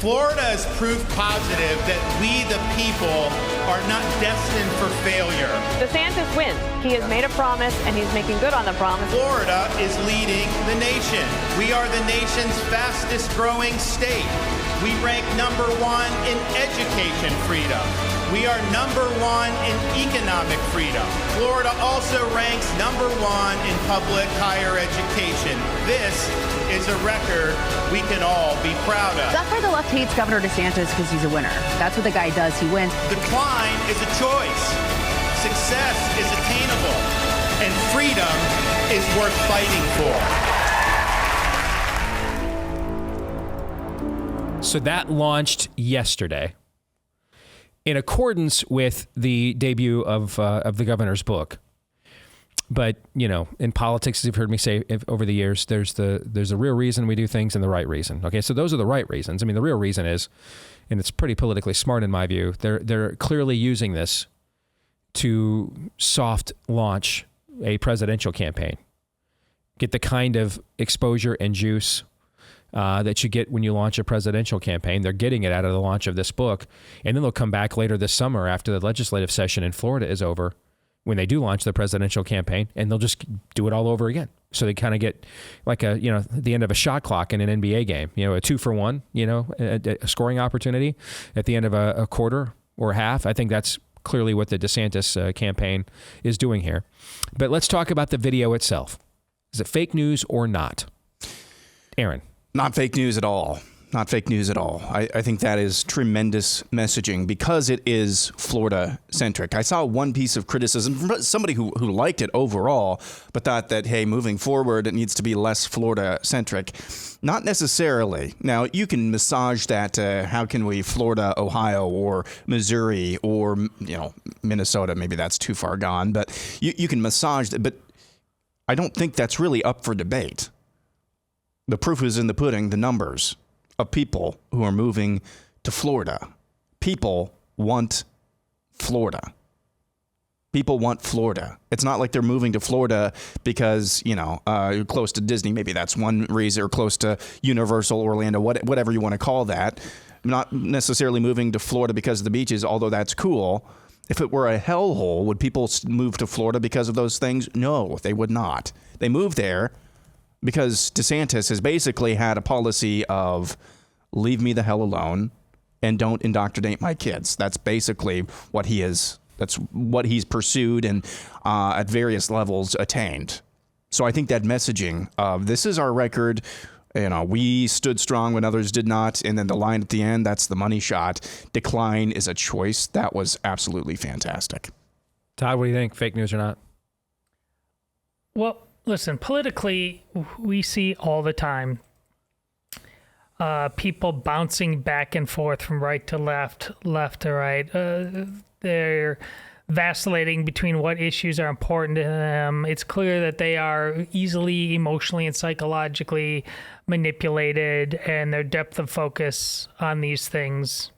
Speaker 13: Florida is proof positive that we, the people, are not destined for failure.
Speaker 14: DeSantis wins. He has made a promise, and he's making good on the promise.
Speaker 13: Florida is leading the nation. We are the nation's fastest growing state. We rank number 1 in education freedom. We are number 1 in economic freedom. Florida also ranks number 1 in public higher education. This is a record we can all be proud of.
Speaker 16: That's why the left hates Governor DeSantis, because he's a winner. That's what the guy does. He wins.
Speaker 13: Decline is a choice. Success is attainable. And freedom is worth fighting for.
Speaker 1: So that launched yesterday in accordance with the debut of the governor's book. But, you know, in politics, as you've heard me say over the years, there's a real reason we do things and the right reason. Okay, so those are the right reasons. I mean, the real reason is, and it's pretty politically smart in my view, they're clearly using this to soft launch a presidential campaign. Get the kind of exposure and juice that you get when you launch a presidential campaign. They're getting it out of the launch of this book. And then they'll come back later this summer after the legislative session in Florida is over, when they do launch the presidential campaign, and they'll just do it all over again. So they kind of get like the end of a shot clock in an NBA game, a 2-for-1, a scoring opportunity at the end of a quarter or a half. I think that's clearly what the DeSantis campaign is doing here. But let's talk about the video itself. Is it fake news or not? Aaron.
Speaker 12: Not fake news at all. Not fake news at all. I think that is tremendous messaging because it is Florida-centric. I saw one piece of criticism from somebody who liked it overall, but thought that, hey, moving forward, it needs to be less Florida-centric. Not necessarily. Now, you can massage that, how can we Florida, Ohio, or Missouri, or, Minnesota, maybe that's too far gone, but you can massage that. But I don't think that's really up for debate. The proof is in the pudding, the numbers of people who are moving to Florida. People want Florida. People want Florida. It's not like they're moving to Florida because, you're close to Disney. Maybe that's one reason, or close to Universal, Orlando, whatever you want to call that. Not necessarily moving to Florida because of the beaches, although that's cool. If it were a hellhole, would people move to Florida because of those things? No, they would not. They move there because DeSantis has basically had a policy of leave me the hell alone and don't indoctrinate my kids. That's basically what he is. That's what he's pursued and at various levels attained. So I think that messaging of this is our record, we stood strong when others did not, and then the line at the end, that's the money shot. Decline is a choice. That was absolutely fantastic.
Speaker 1: Todd, what do you think? Fake news or not?
Speaker 2: Well, listen, politically, we see all the time people bouncing back and forth from right to left, left to right. They're vacillating between what issues are important to them. It's clear that they are easily emotionally and psychologically manipulated, and their depth of focus on these things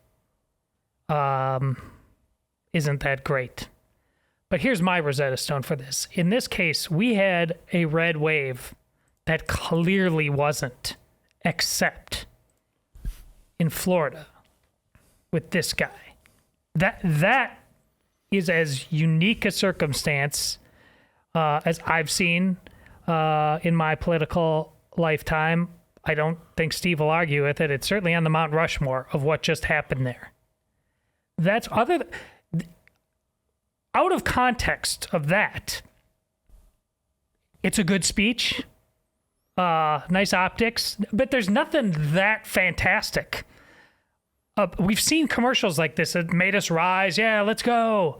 Speaker 2: isn't that great. But here's my Rosetta Stone for this. In this case, we had a red wave that clearly wasn't, except in Florida with this guy. That is as unique a circumstance as I've seen in my political lifetime. I don't think Steve will argue with it. It's certainly on the Mount Rushmore of what just happened there. That's out of context of that, it's a good speech, nice optics, but there's nothing that fantastic. We've seen commercials like this that made us rise. Yeah, let's go.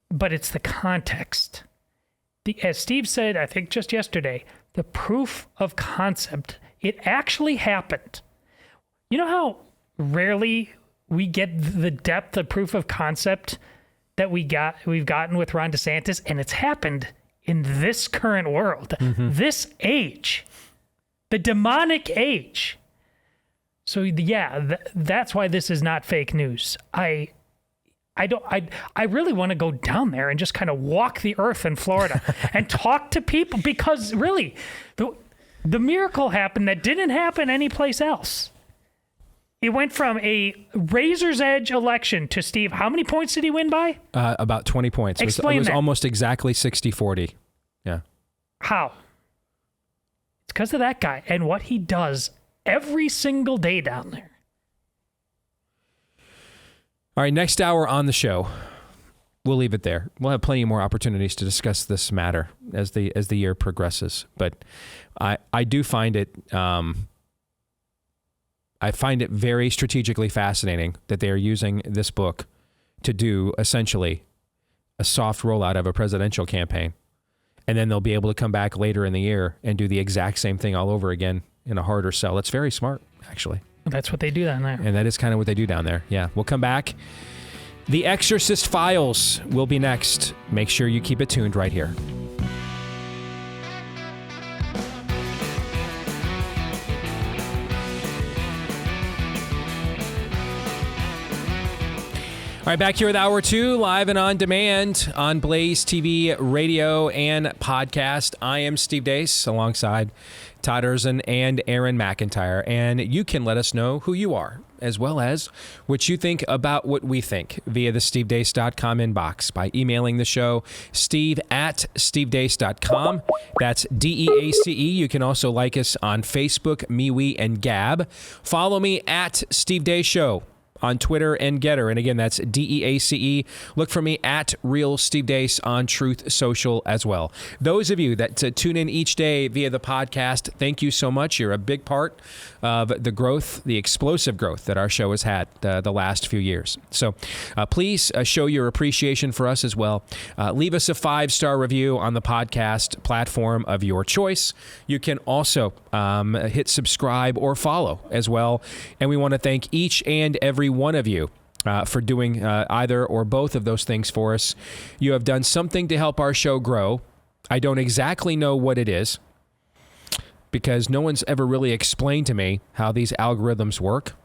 Speaker 2: But it's the context. As Steve said, I think just yesterday, the proof of concept, it actually happened. You know how rarely we get the depth of proof of concept that we've gotten with Ron DeSantis, and it's happened in this current world, this age, the demonic age. So yeah, that's why this is not fake news. I really want to go down there and just kind of walk the earth in Florida and talk to people, because really, the miracle happened that didn't happen anyplace else. It went from a razor's edge election to, Steve, how many points did he win by?
Speaker 1: About 20 points.
Speaker 2: Explain
Speaker 1: it was
Speaker 2: that.
Speaker 1: Almost exactly 60-40. Yeah.
Speaker 2: How? It's because of that guy and what he does every single day down there.
Speaker 1: All right, next hour on the show, we'll leave it there. We'll have plenty more opportunities to discuss this matter as the year progresses. But I do find it... I find it very strategically fascinating that they are using this book to do essentially a soft rollout of a presidential campaign. And then they'll be able to come back later in the year and do the exact same thing all over again in a harder sell. It's very smart, actually.
Speaker 2: That's what they do down there.
Speaker 1: And that is kind of what they do down there. Yeah, we'll come back. The Exorcist Files will be next. Make sure you keep it tuned right here. All right, back here with Hour 2, live and on demand on Blaze TV, radio, and podcast. I am Steve Deace, alongside Todd Erzin and Aaron McIntyre. And you can let us know who you are, as well as what you think about what we think, via the stevedeace.com inbox by emailing the show, steve@stevedeace.com. That's DEACE. You can also like us on Facebook, MeWe, and Gab. Follow me at Steve Deace Show on Twitter and Getter. And again, that's DEACE. Look for me at Real Steve Deace on Truth Social as well. Those of you that tune in each day via the podcast, thank you so much. You're a big part of the growth, the explosive growth that our show has had the last few years. So please show your appreciation for us as well. Leave us a 5-star review on the podcast platform of your choice. You can also hit subscribe or follow as well. And we want to thank each and every one of you for doing either or both of those things for us. You have done something to help our show grow. I don't exactly know what it is, because no one's ever really explained to me how these algorithms work.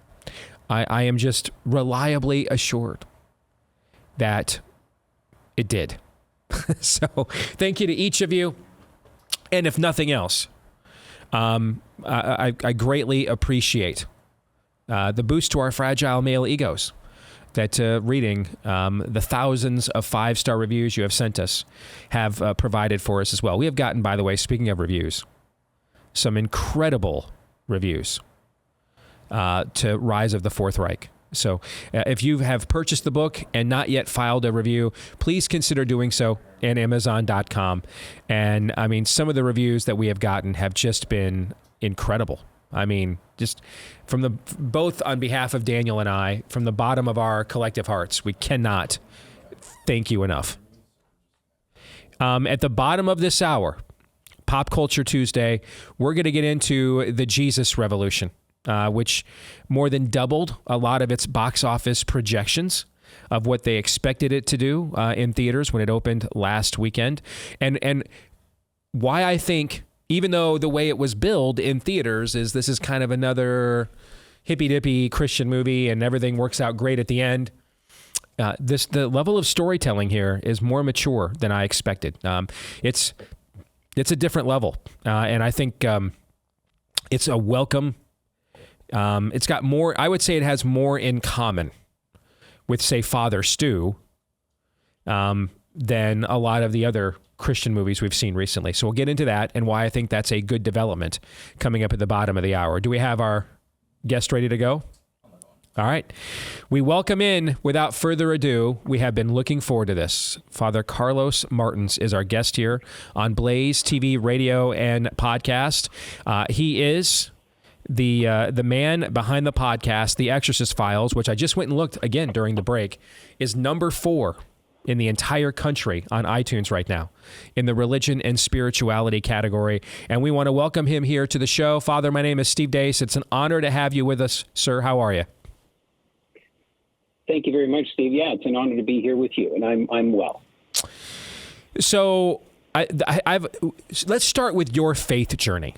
Speaker 1: I am just reliably assured that it did. So thank you to each of you. And if nothing else, I greatly appreciate the boost to our fragile male egos that reading the thousands of 5-star reviews you have sent us have provided for us as well. We have gotten, by the way, speaking of reviews, some incredible reviews to Rise of the Fourth Reich. So if you have purchased the book and not yet filed a review, please consider doing so at Amazon.com. And I mean, some of the reviews that we have gotten have just been incredible. I mean, just from both on behalf of Daniel and I, from the bottom of our collective hearts, we cannot thank you enough. At the bottom of this hour, Pop Culture Tuesday, we're going to get into the Jesus Revolution, which more than doubled a lot of its box office projections of what they expected it to do in theaters when it opened last weekend. And why I think, even though the way it was billed in theaters is this is kind of another hippy-dippy Christian movie and everything works out great at the end, the level of storytelling here is more mature than I expected. It's a different level, and I think it's a welcome. It's got more. I would say it has more in common with, say, Father Stu than a lot of the other Christian movies we've seen recently. So we'll get into that and why I think that's a good development coming up at the bottom of the hour. Do we have our guest ready to go? All right. We welcome in, without further ado, we have been looking forward to this. Father Carlos Martins is our guest here on Blaze TV, radio, and podcast. He is the man behind the podcast, The Exorcist Files, which I just went and looked again during the break, is number 4 in the entire country on iTunes right now in the religion and spirituality category. And we want to welcome him here to the show. Father, my name is Steve Deace. It's an honor to have you with us, sir. How are you?
Speaker 17: Thank you very much, Steve. Yeah, it's an honor to be here with you, and I'm well.
Speaker 1: So let's start with your faith journey.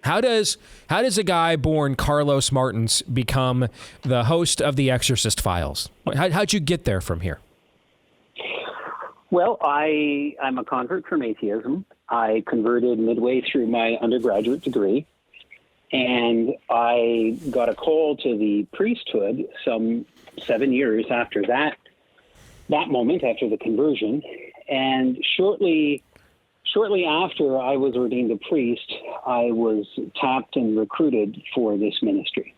Speaker 1: How does a guy born Carlos Martins become the host of The Exorcist Files? How'd you get there from here?
Speaker 17: Well, I'm a convert from atheism. I converted midway through my undergraduate degree, and I got a call to the priesthood some 7 years after that moment, after the conversion. And shortly after I was ordained a priest, I was tapped and recruited for this ministry.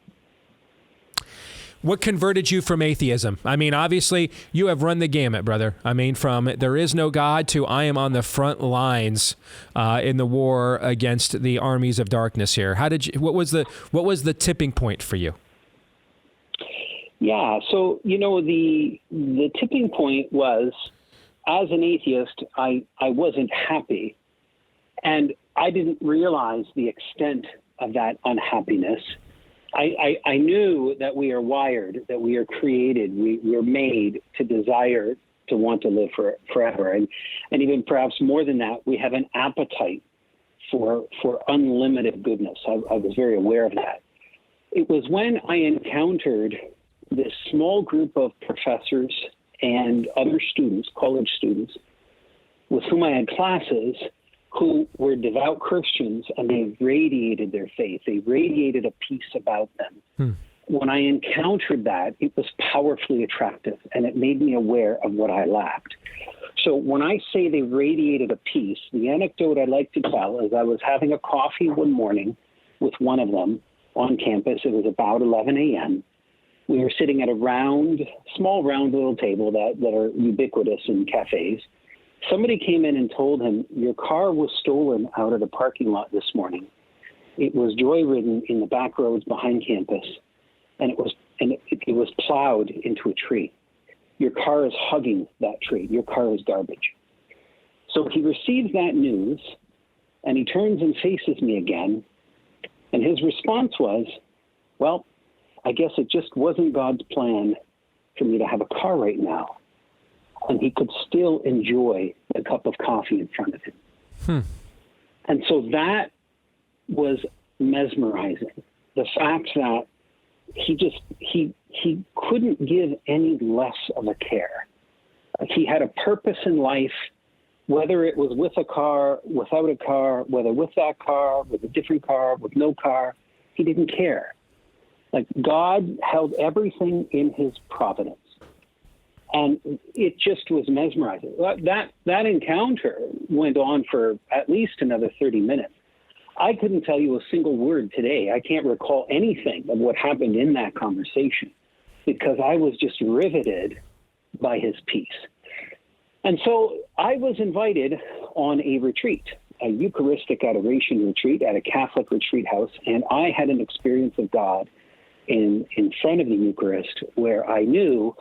Speaker 1: What converted you from atheism? I mean, obviously, you have run the gamut, brother. I mean, from there is no God to I am on the front lines in the war against the armies of darkness here. What was the tipping point for you?
Speaker 17: Yeah, so, the tipping point was, as an atheist, I wasn't happy. And I didn't realize the extent of that unhappiness. I knew that we are wired, that we are created, we are made to desire to want to live forever. And even perhaps more than that, we have an appetite for unlimited goodness. I was very aware of that. It was when I encountered this small group of professors and other students, college students, with whom I had classes, who were devout Christians, and they radiated their faith. They radiated a peace about them. When I encountered that, it was powerfully attractive, and it made me aware of what I lacked. So when I say they radiated a peace, the anecdote I'd like to tell is I was having a coffee one morning with one of them on campus. It was about 11 a.m. We were sitting at a small round little table that are ubiquitous in cafes. Somebody came in and told him, your car was stolen out of the parking lot this morning. It was joyridden in the back roads behind campus, and it was plowed into a tree. Your car is hugging that tree. Your car is garbage. So he receives that news, and he turns and faces me again, and his response was, well, I guess it just wasn't God's plan for me to have a car right now. And he could still enjoy a cup of coffee in front of him. And so that was mesmerizing. The fact that he couldn't give any less of a care. He had a purpose in life, whether it was with a car, without a car, whether with that car, with a different car, with no car, he didn't care. Like, God held everything in his providence. And it just was mesmerizing. That encounter went on for at least another 30 minutes. I couldn't tell you a single word today. I can't recall anything of what happened in that conversation. because I was just riveted by his peace. And so I was invited on a retreat, a Eucharistic adoration retreat at a Catholic retreat house, and I had an experience of God in front of the Eucharist where I knew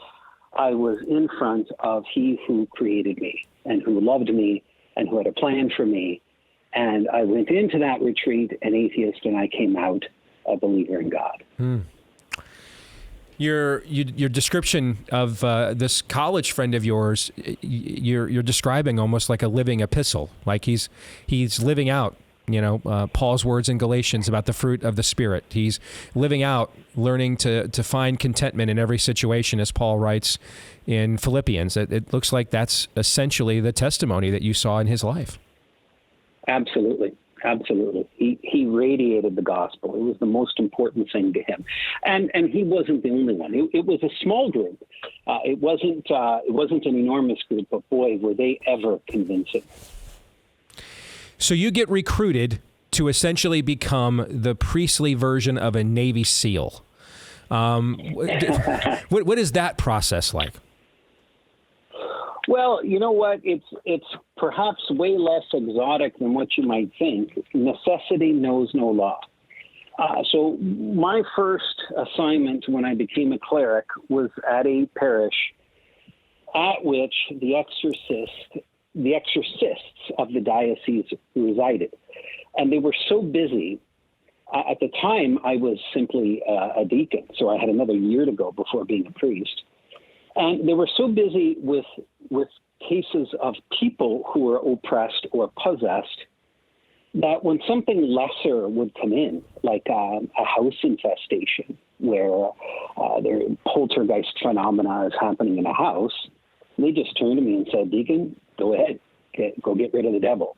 Speaker 17: I was in front of He who created me and who loved me and who had a plan for me. And I went into that retreat an atheist, and I came out a believer in God.
Speaker 1: Your description of this college friend of yours, you're describing almost like a living epistle, like he's living out, Paul's words in Galatians about the fruit of the Spirit. He's living out, learning to find contentment in every situation, as Paul writes in Philippians. It looks like that's essentially the testimony that you saw in his life.
Speaker 17: Absolutely. He radiated the gospel. It was the most important thing to him. And he wasn't the only one. It was a small group. It wasn't an enormous group, but boy, were they ever convincing.
Speaker 1: So you get recruited to essentially become the priestly version of a Navy SEAL. What is that process like?
Speaker 17: Well, you know what? It's perhaps way less exotic than what you might think. Necessity knows no law. So my first assignment when I became a cleric was at a parish at which the exorcists of the diocese resided. And they were so busy. At the time, I was simply a deacon, so I had another year to go before being a priest. And they were so busy with cases of people who were oppressed or possessed that when something lesser would come in, like a house infestation where there poltergeist phenomena is happening in a house, they just turned to me and said, "Deacon, go ahead, go get rid of the devil."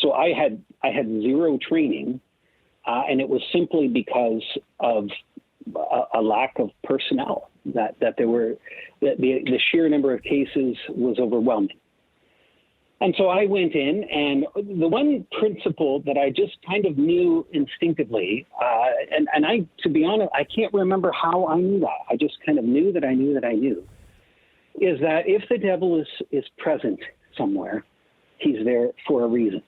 Speaker 17: So I had zero training, and it was simply because of a lack of personnel. That the sheer number of cases was overwhelming. And so I went in, and the one principle that I just kind of knew instinctively, and I, to be honest, I can't remember how I knew that. I just kind of knew that I knew that I knew, is that if the devil is present somewhere, he's there for a reason.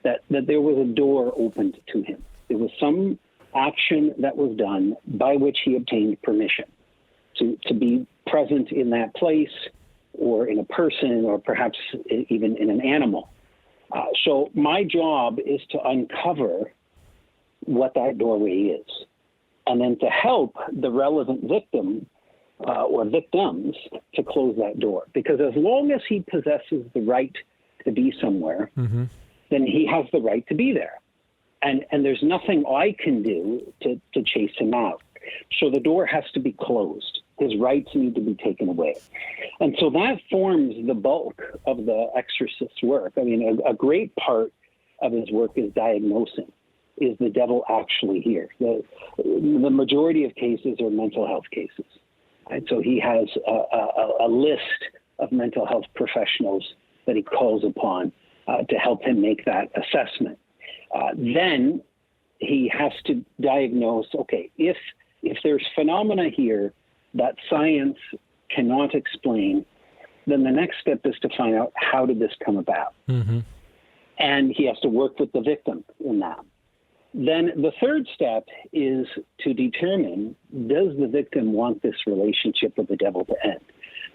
Speaker 17: That there was a door opened to him. There was some action that was done by which he obtained permission to be present in that place, or in a person, or perhaps even in an animal. So my job is to uncover what that doorway is, and then to help the relevant victim or victims to close that door. Because as long as he possesses the right to be somewhere, then he has the right to be there. And there's nothing I can do to chase him out. So the door has to be closed. His rights need to be taken away. And so that forms the bulk of the exorcist's work. I mean, a great part of his work is diagnosing. Is the devil actually here? The majority of cases are mental health cases. And so he has a list of mental health professionals that he calls upon to help him make that assessment. Then he has to diagnose, okay, if there's phenomena here that science cannot explain, then the next step is to find out, how did this come about? And he has to work with the victim in that. Then the third step is to determine, does the victim want this relationship with the devil to end?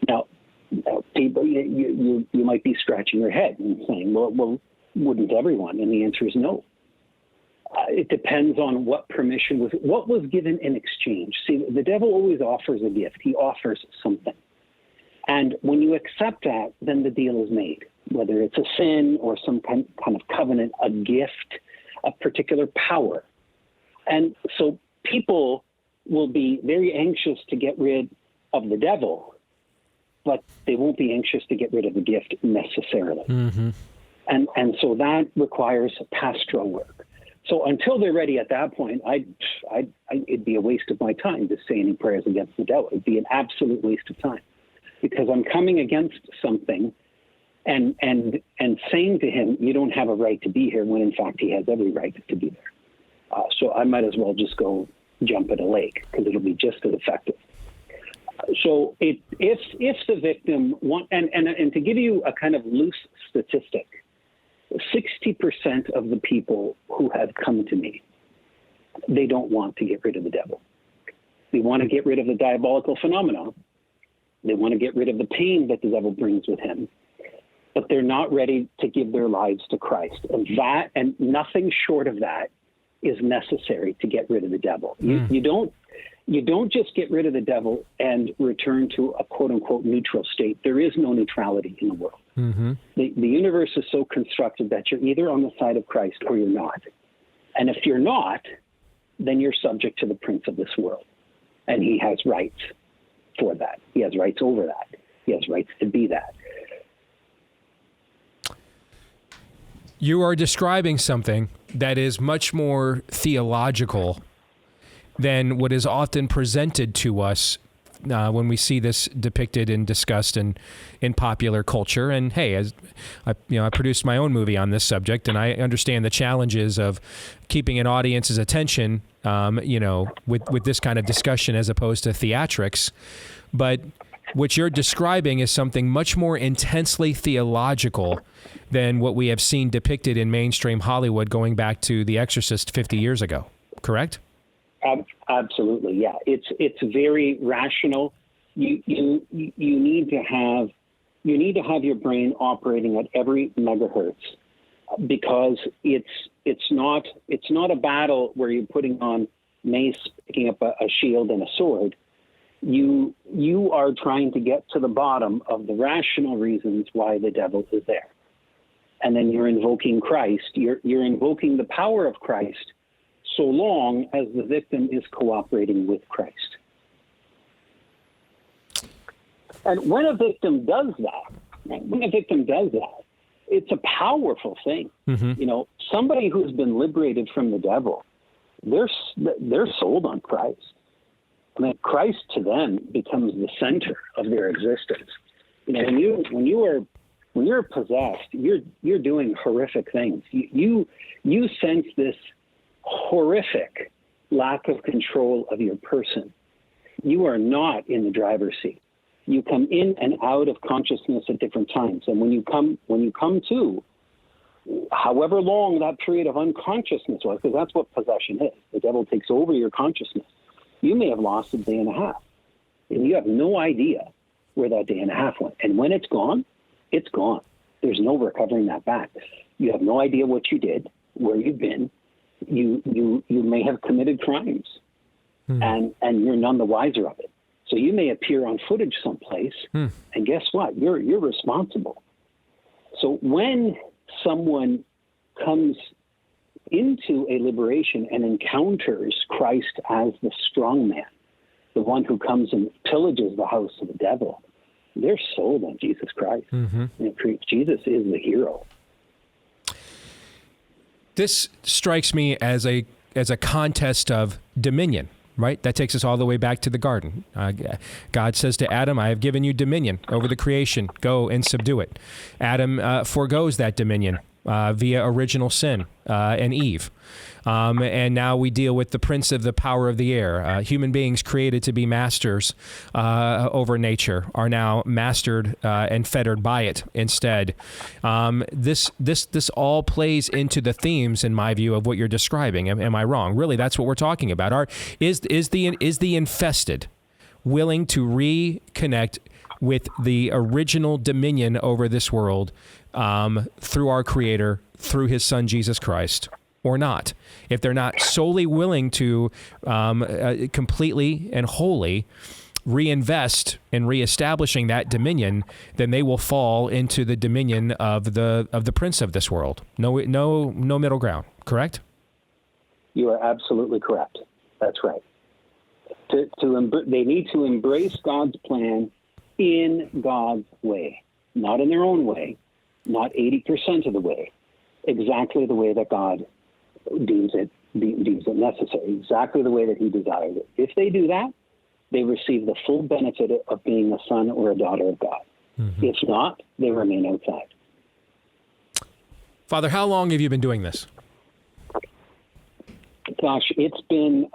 Speaker 17: Now people, you might be scratching your head and saying, well, wouldn't everyone? And the answer is no. It depends on what permission what was given in exchange. See, the devil always offers a gift. He offers something. And when you accept that, then the deal is made, whether it's a sin or some kind of covenant, a gift, a particular power. And so people will be very anxious to get rid of the devil, but they won't be anxious to get rid of the gift necessarily. And so that requires pastoral work. So until they're ready at that point, it'd be a waste of my time to say any prayers against the devil. It'd be an absolute waste of time, because I'm coming against something and saying to him, you don't have a right to be here, when in fact he has every right to be there. So I might as well just go jump in a lake, because it'll be just as effective. So if the victim and to give you a kind of loose statistic, 60% of the people who have come to me, they don't want to get rid of the devil. They want to get rid of the diabolical phenomenon. They want to get rid of the pain that the devil brings with him, but they're not ready to give their lives to Christ. And nothing short of that is necessary to get rid of the devil. You don't just get rid of the devil and return to a quote unquote neutral state. There is no neutrality in the world.
Speaker 1: Mm-hmm.
Speaker 17: The universe is so constructed that you're either on the side of Christ or you're not. And if you're not, then you're subject to the prince of this world. And he has rights for that. He has rights over that. He has rights to be that.
Speaker 1: You are describing something that is much more theological than what is often presented to us when we see this depicted and discussed in popular culture. And hey, as I produced my own movie on this subject, and I understand the challenges of keeping an audience's attention, with this kind of discussion as opposed to theatrics. But what you're describing is something much more intensely theological than what we have seen depicted in mainstream Hollywood going back to The Exorcist 50 years ago. Correct?
Speaker 17: Absolutely, yeah. It's very rational. You need to have your brain operating at every megahertz, because it's not a battle where you're putting on mace, picking up a shield and a sword. You are trying to get to the bottom of the rational reasons why the devil is there, and then you're invoking Christ. You're invoking the power of Christ, so long as the victim is cooperating with Christ. And when a victim does that, it's a powerful thing. Mm-hmm. Somebody who's been liberated from the devil, they're sold on Christ. I mean, Christ to them becomes the center of their existence. When you're possessed, you're doing horrific things. You sense this horrific lack of control of your person. You are not in the driver's seat. You come in and out of consciousness at different times. And when you come to, however long that period of unconsciousness was, because that's what possession is. The devil takes over your consciousness. You may have lost a day and a half, and you have no idea where that day and a half went. And when it's gone, it's gone. There's no recovering that back. You have no idea what you did, where you've been. You may have committed crimes, and you're none the wiser of it. So you may appear on footage someplace, and guess what? You're responsible. So when someone comes into a liberation and encounters Christ as the strong man, the one who comes and pillages the house of the devil, they're sold on Jesus Christ. Mm-hmm. And Jesus is the hero.
Speaker 1: This strikes me as a contest of dominion, right? That takes us all the way back to the garden. God says to Adam, I have given you dominion over the creation. Go and subdue it. Adam forgoes that dominion via original sin and Eve. And now we deal with the prince of the power of the air. Human beings created to be masters over nature are now mastered and fettered by it instead. This all plays into the themes, in my view, of what you're describing. Am I wrong? Really, that's what we're talking about. Is the infested willing to reconnect with the original dominion over this world through our Creator, through His Son, Jesus Christ, or not? If they're not solely willing to completely and wholly reinvest in reestablishing that dominion, then they will fall into the dominion of the prince of this world. No middle ground. Correct?
Speaker 17: You are absolutely correct. That's right. They need to embrace God's plan in God's way, not in their own way, not 80% of the way, exactly the way that God deems it necessary, exactly the way that He desires it. If they do that, they receive the full benefit of being a son or a daughter of God. Mm-hmm. If not, they remain outside.
Speaker 1: Father, how long have you been doing this?
Speaker 17: Gosh, it's been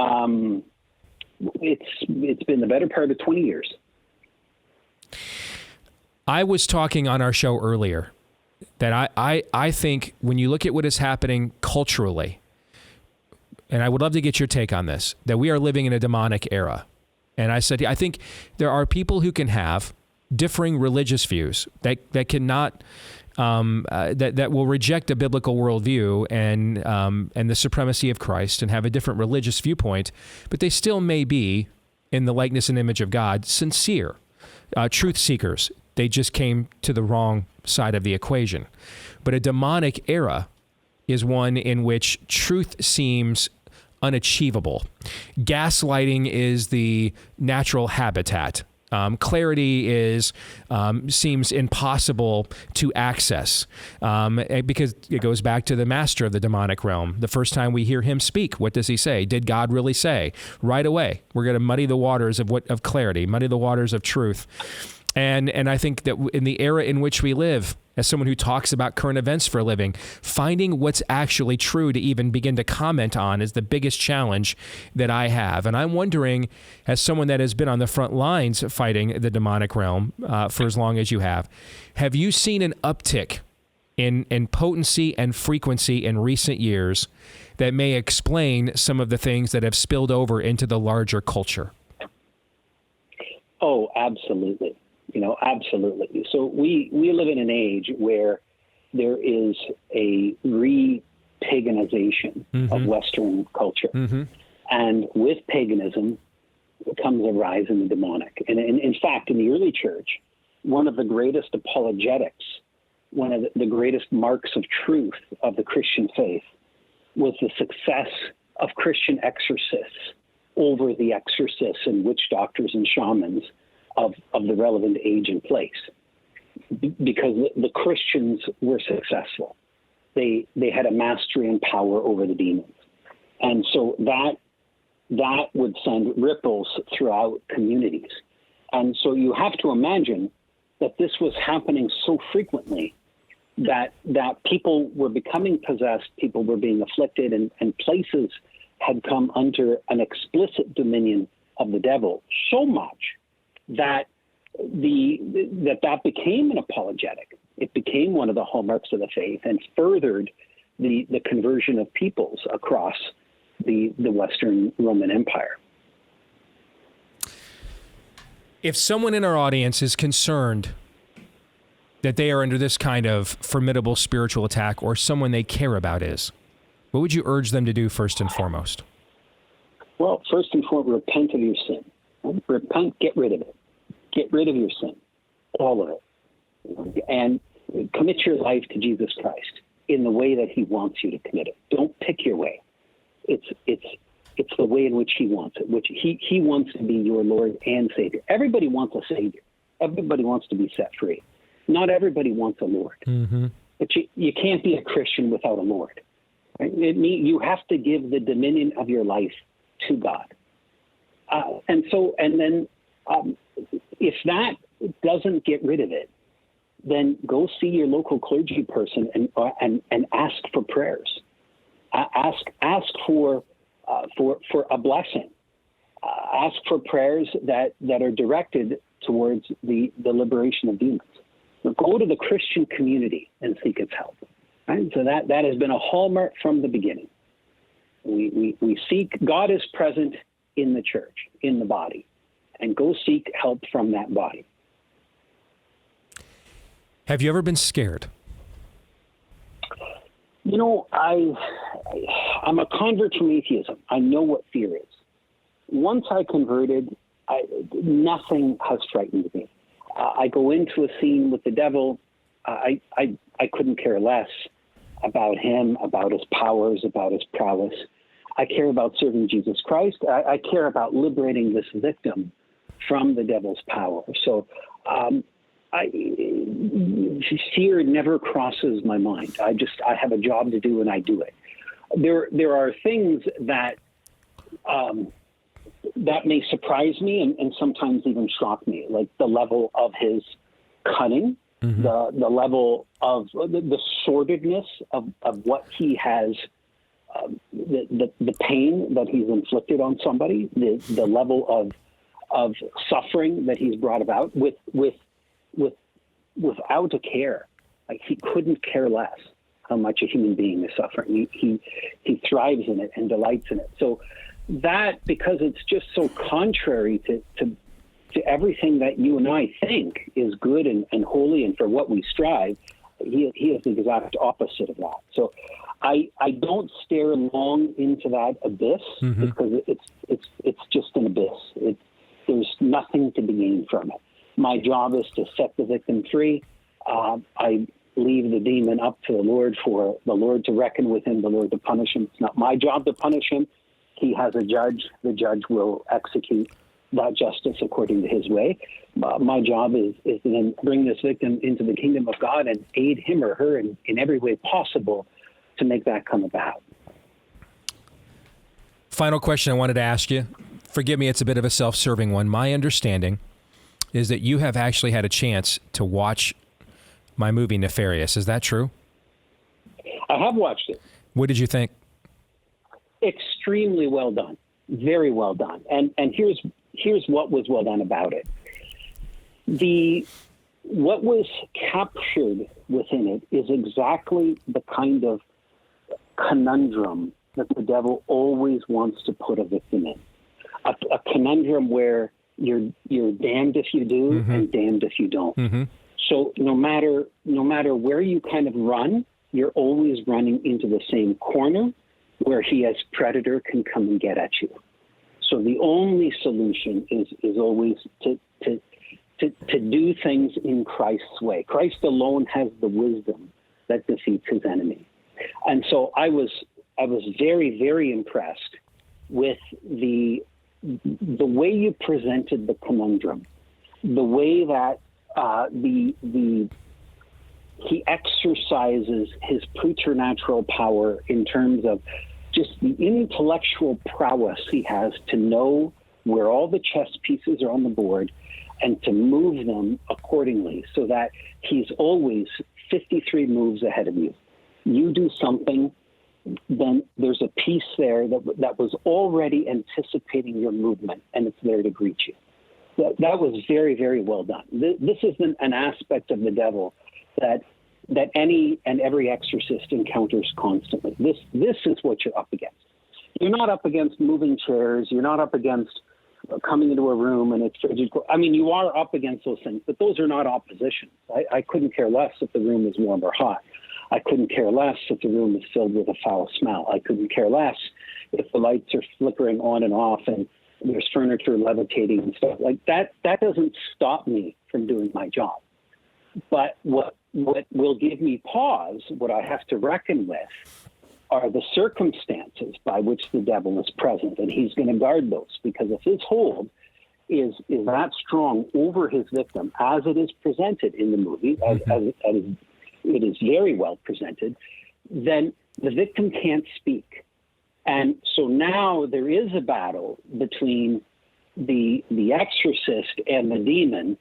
Speaker 17: the better part of 20 years.
Speaker 1: I was talking on our show earlier that I think when you look at what is happening culturally, and I would love to get your take on this, that we are living in a demonic era. And I said, I think there are people who can have differing religious views that cannot, that will reject a biblical worldview and the supremacy of Christ and have a different religious viewpoint, but they still may be, in the likeness and image of God, sincere, truth seekers. They just came to the wrong side of the equation. But a demonic era is one in which truth seems unachievable. Gaslighting is the natural habitat. Clarity seems impossible to access because it goes back to the master of the demonic realm. The first time we hear him speak, what does he say? Did God really say? Right away, we're going to muddy the waters of clarity, muddy the waters of truth. And I think that in the era in which we live, as someone who talks about current events for a living, finding what's actually true to even begin to comment on is the biggest challenge that I have. And I'm wondering, as someone that has been on the front lines fighting the demonic realm for as long as you have you seen an uptick in potency and frequency in recent years that may explain some of the things that have spilled over into the larger culture?
Speaker 17: Oh, absolutely. Absolutely. So we live in an age where there is a re-paganization of Western culture. Mm-hmm. And with paganism comes a rise in the demonic. And in fact, in the early church, one of the greatest apologetics, one of the greatest marks of truth of the Christian faith was the success of Christian exorcists over the exorcists and witch doctors and shamans of the relevant age and place, because the Christians were successful. They had a mastery and power over the demons. And so that would send ripples throughout communities. And so you have to imagine that this was happening so frequently that people were becoming possessed, people were being afflicted, and places had come under an explicit dominion of the devil so much that that became an apologetic. It became one of the hallmarks of the faith and furthered the conversion of peoples across the Western Roman Empire.
Speaker 1: If someone in our audience is concerned that they are under this kind of formidable spiritual attack, or someone they care about is, what would you urge them to do first and foremost?
Speaker 17: Well, first and foremost, repent of your sin. Repent, get rid of it. Get rid of your sin, all of it, and commit your life to Jesus Christ in the way that he wants you to commit it. Don't pick your way. It's the way in which he wants it, which he wants to be your Lord and Savior. Everybody wants a Savior. Everybody wants to be set free. Not everybody wants a Lord. Mm-hmm. But you can't be a Christian without a Lord. Right? You have to give the dominion of your life to God. And then if that doesn't get rid of it, then go see your local clergy person and ask for prayers. Ask for a blessing. Ask for prayers that are directed towards the liberation of demons. Go to the Christian community and seek its help. Right? So that has been a hallmark from the beginning. We seek, God is present in the church, in the body, and go seek help from that body.
Speaker 1: Have you ever been scared?
Speaker 17: I'm a convert from atheism. I know what fear is. Once I converted, nothing has frightened me. I go into a scene with the devil. I couldn't care less about him, about his powers, about his prowess. I care about serving Jesus Christ. I care about liberating this victim from the devil's power. So fear never crosses my mind. I have a job to do and I do it. There are things that may surprise me and sometimes even shock me, like the level of his cunning, mm-hmm. the level of the sordidness of what he has, the pain that he's inflicted on somebody, the level of suffering that he's brought about with without a care. Like, he couldn't care less how much a human being is suffering. He thrives in it and delights in it. So that, because it's just so contrary to everything that you and I think is good and holy and for what we strive, he is the exact opposite of that. So I don't stare long into that abyss, because it's just an abyss. There's nothing to be gained from it. My job is to set the victim free. I leave the demon up to the Lord, for the Lord to reckon with him, the Lord to punish him. It's not my job to punish him. He has a judge. The judge will execute that justice according to his way. My job is to then bring this victim into the kingdom of God and aid him or her in every way possible to make that come about.
Speaker 1: Final question I wanted to ask you. Forgive me, it's a bit of a self-serving one. My understanding is that you have actually had a chance to watch my movie Nefarious. Is that true?
Speaker 17: I have watched it.
Speaker 1: What did you think?
Speaker 17: Extremely well done. Very well done. And here's what was well done about it. What was captured within it is exactly the kind of conundrum that the devil always wants to put a victim in. A conundrum where you're damned if you do and damned if you don't. So no matter where you kind of run, you're always running into the same corner where he as predator can come and get at you. So the only solution is always to do things in Christ's way. Christ alone has the wisdom that defeats his enemy. And so I was very, very impressed with the way you presented the conundrum, the way that he exercises his preternatural power in terms of just the intellectual prowess he has to know where all the chess pieces are on the board and to move them accordingly, so that he's always 53 moves ahead of you. You do something, then there's a piece there that was already anticipating your movement, and it's there to greet you. That was very, very well done. This is an aspect of the devil that any and every exorcist encounters constantly. This is what you're up against. You're not up against moving chairs. You're not up against coming into a room and it's frigid. I mean, you are up against those things, but those are not oppositions. I couldn't care less if the room is warm or hot. I couldn't care less if the room is filled with a foul smell. I couldn't care less if the lights are flickering on and off and there's furniture levitating and stuff like that. That doesn't stop me from doing my job. But what will give me pause, what I have to reckon with, are the circumstances by which the devil is present, and he's going to guard those, because if his hold is that strong over his victim, as it is presented in the movie, as it is very well presented, then the victim can't speak. And so now there is a battle between the exorcist and the demon,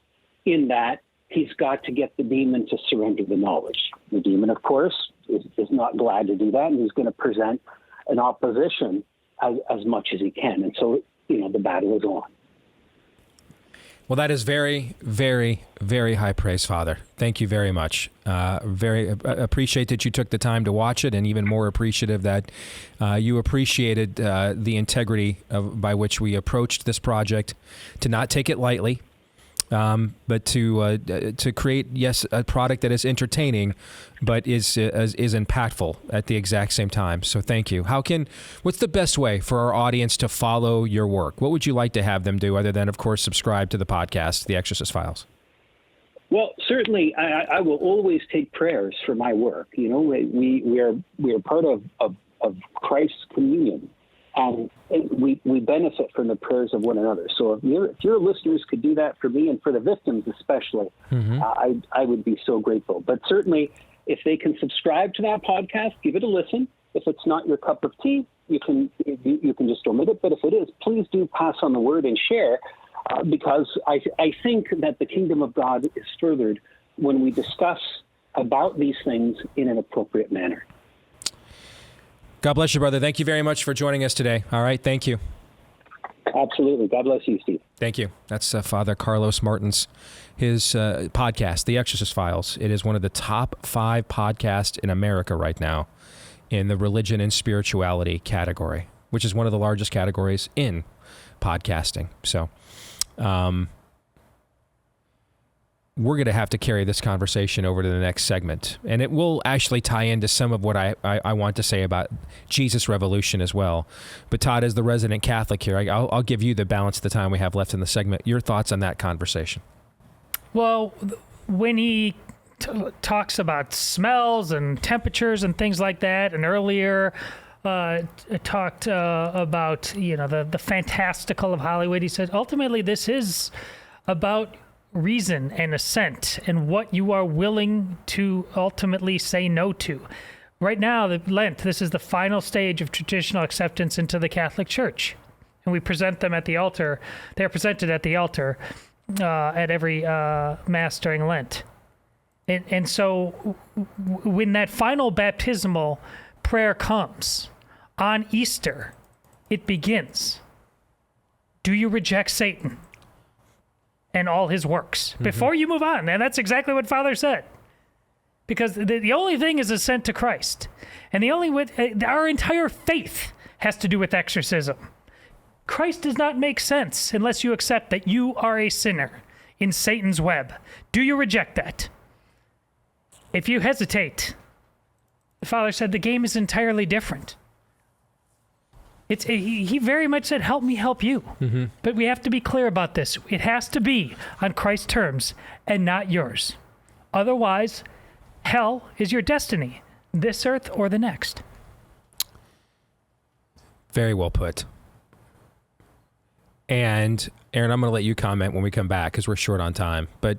Speaker 17: in that he's got to get the demon to surrender the knowledge. The demon, of course, is not glad to do that, and he's going to present an opposition as much as he can. And so, the battle is on.
Speaker 1: Well, that is very, very, very high praise, Father. Thank you very much. Very appreciate that you took the time to watch it, and even more appreciative that you appreciated the integrity by which we approached this project, to not take it lightly, but to create, yes, a product that is entertaining, but is impactful at the exact same time. So thank you. What's the best way for our audience to follow your work? What would you like to have them do, other than, of course, subscribe to the podcast, The Exorcist Files?
Speaker 17: Well, certainly, I will always take prayers for my work. We are part of Christ's communion. And we benefit from the prayers of one another. So if your listeners could do that for me, and for the victims especially, I would be so grateful. But certainly, if they can subscribe to that podcast, give it a listen. If it's not your cup of tea, you can just omit it. But if it is, please do pass on the word and share, because I think that the kingdom of God is furthered when we discuss about these things in an appropriate manner.
Speaker 1: God bless you, brother. Thank you very much for joining us today. All right. Thank you.
Speaker 17: Absolutely. God bless you, Steve.
Speaker 1: Thank you. That's Father Carlos Martins. His podcast, The Exorcist Files. It is one of the top 5 podcasts in America right now in the religion and spirituality category, which is one of the largest categories in podcasting. So we're going to have to carry this conversation over to the next segment. And it will actually tie into some of what I want to say about Jesus Revolution as well. But Todd, as the resident Catholic here, I'll give you the balance of the time we have left in the segment. Your thoughts on that conversation?
Speaker 2: Well, when he talks about smells and temperatures and things like that, and earlier talked about, the fantastical of Hollywood, he said, ultimately, this is about reason and assent and what you are willing to ultimately say no to. Right now, Lent, this is the final stage of traditional acceptance into the Catholic Church. And we present them at the altar. They're presented at the altar at every Mass during Lent. And so when that final baptismal prayer comes on Easter, it begins. Do you reject Satan and all his works before you move on? And that's exactly what Father said. Because the only thing is assent to Christ. And our entire faith has to do with exorcism. Christ does not make sense unless you accept that you are a sinner in Satan's web. Do you reject that? If you hesitate, the Father said the game is entirely different. He very much said, help me help you. Mm-hmm. But we have to be clear about this. It has to be on Christ's terms and not yours. Otherwise, hell is your destiny, this earth or the next.
Speaker 1: Very well put. And Aaron, I'm going to let you comment when we come back because we're short on time. But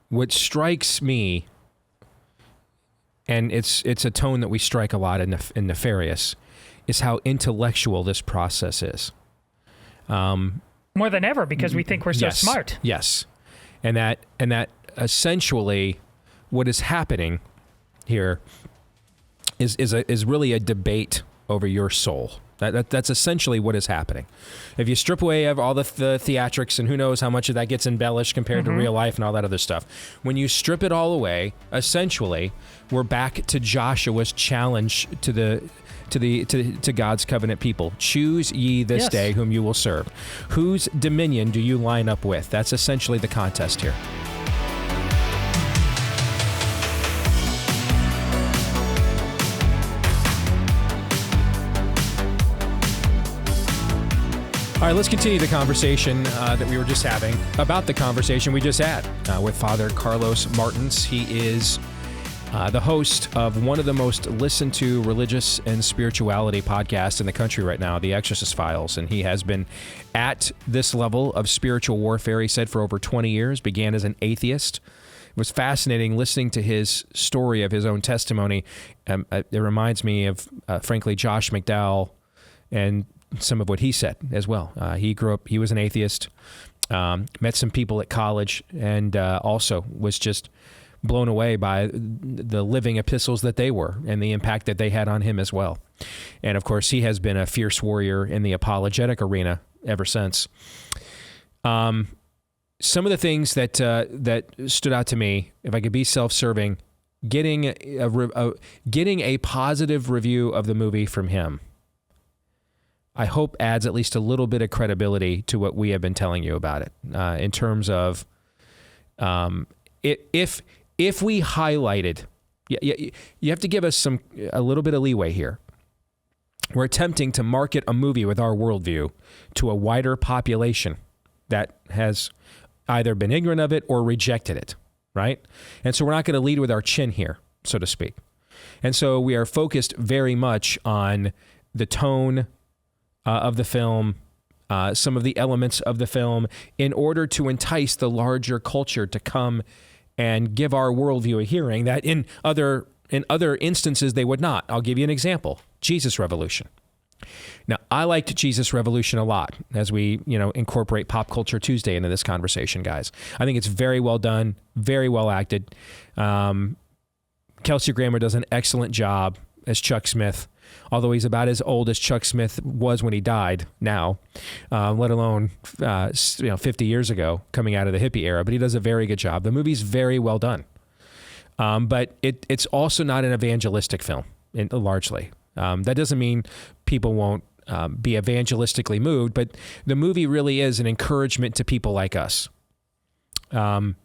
Speaker 1: what strikes me, and it's a tone that we strike a lot in Nefarious, is how intellectual this process is.
Speaker 2: More than ever, because we think we're so smart.
Speaker 1: Yes, and that essentially what is happening here is really a debate over your soul. That's essentially what is happening. If you strip away all the theatrics, and who knows how much of that gets embellished compared to real life and all that other stuff, when you strip it all away, essentially we're back to Joshua's challenge to God's covenant people. Choose ye this day whom you will serve. Whose dominion do you line up with? That's essentially the contest here. All right, let's continue the conversation that we were just having about the conversation we just had with Father Carlos Martins. He is the host of one of the most listened to religious and spirituality podcasts in the country right now, The Exorcist Files. And he has been at this level of spiritual warfare, he said, for over 20 years, began as an atheist. It was fascinating listening to his story of his own testimony. It reminds me of, frankly, Josh McDowell and some of what he said as well. He grew up, he was an atheist, met some people at college, and also was just blown away by the living epistles that they were and the impact that they had on him as well. And of course, he has been a fierce warrior in the apologetic arena ever since. Some of the things that stood out to me, if I could be self-serving, getting a positive review of the movie from him, I hope adds at least a little bit of credibility to what we have been telling you about it, in terms of if we highlighted, you have to give us a little bit of leeway here. We're attempting to market a movie with our worldview to a wider population that has either been ignorant of it or rejected it, right? And so we're not going to lead with our chin here, so to speak. And so we are focused very much on the tone of the film, some of the elements of the film, in order to entice the larger culture to come and give our worldview a hearing that in other instances they would not. I'll give you an example. Jesus Revolution. Now, I liked Jesus Revolution a lot as we, incorporate Pop Culture Tuesday into this conversation, guys. I think it's very well done, very well acted. Kelsey Grammer does an excellent job as Chuck Smith. although he's about as old as Chuck Smith was when he died now, let alone 50 years ago, coming out of the hippie era. But he does a very good job. The movie's very well done, but it's also not an evangelistic film, largely. That doesn't mean people won't be evangelistically moved, but the movie really is an encouragement to people like us. And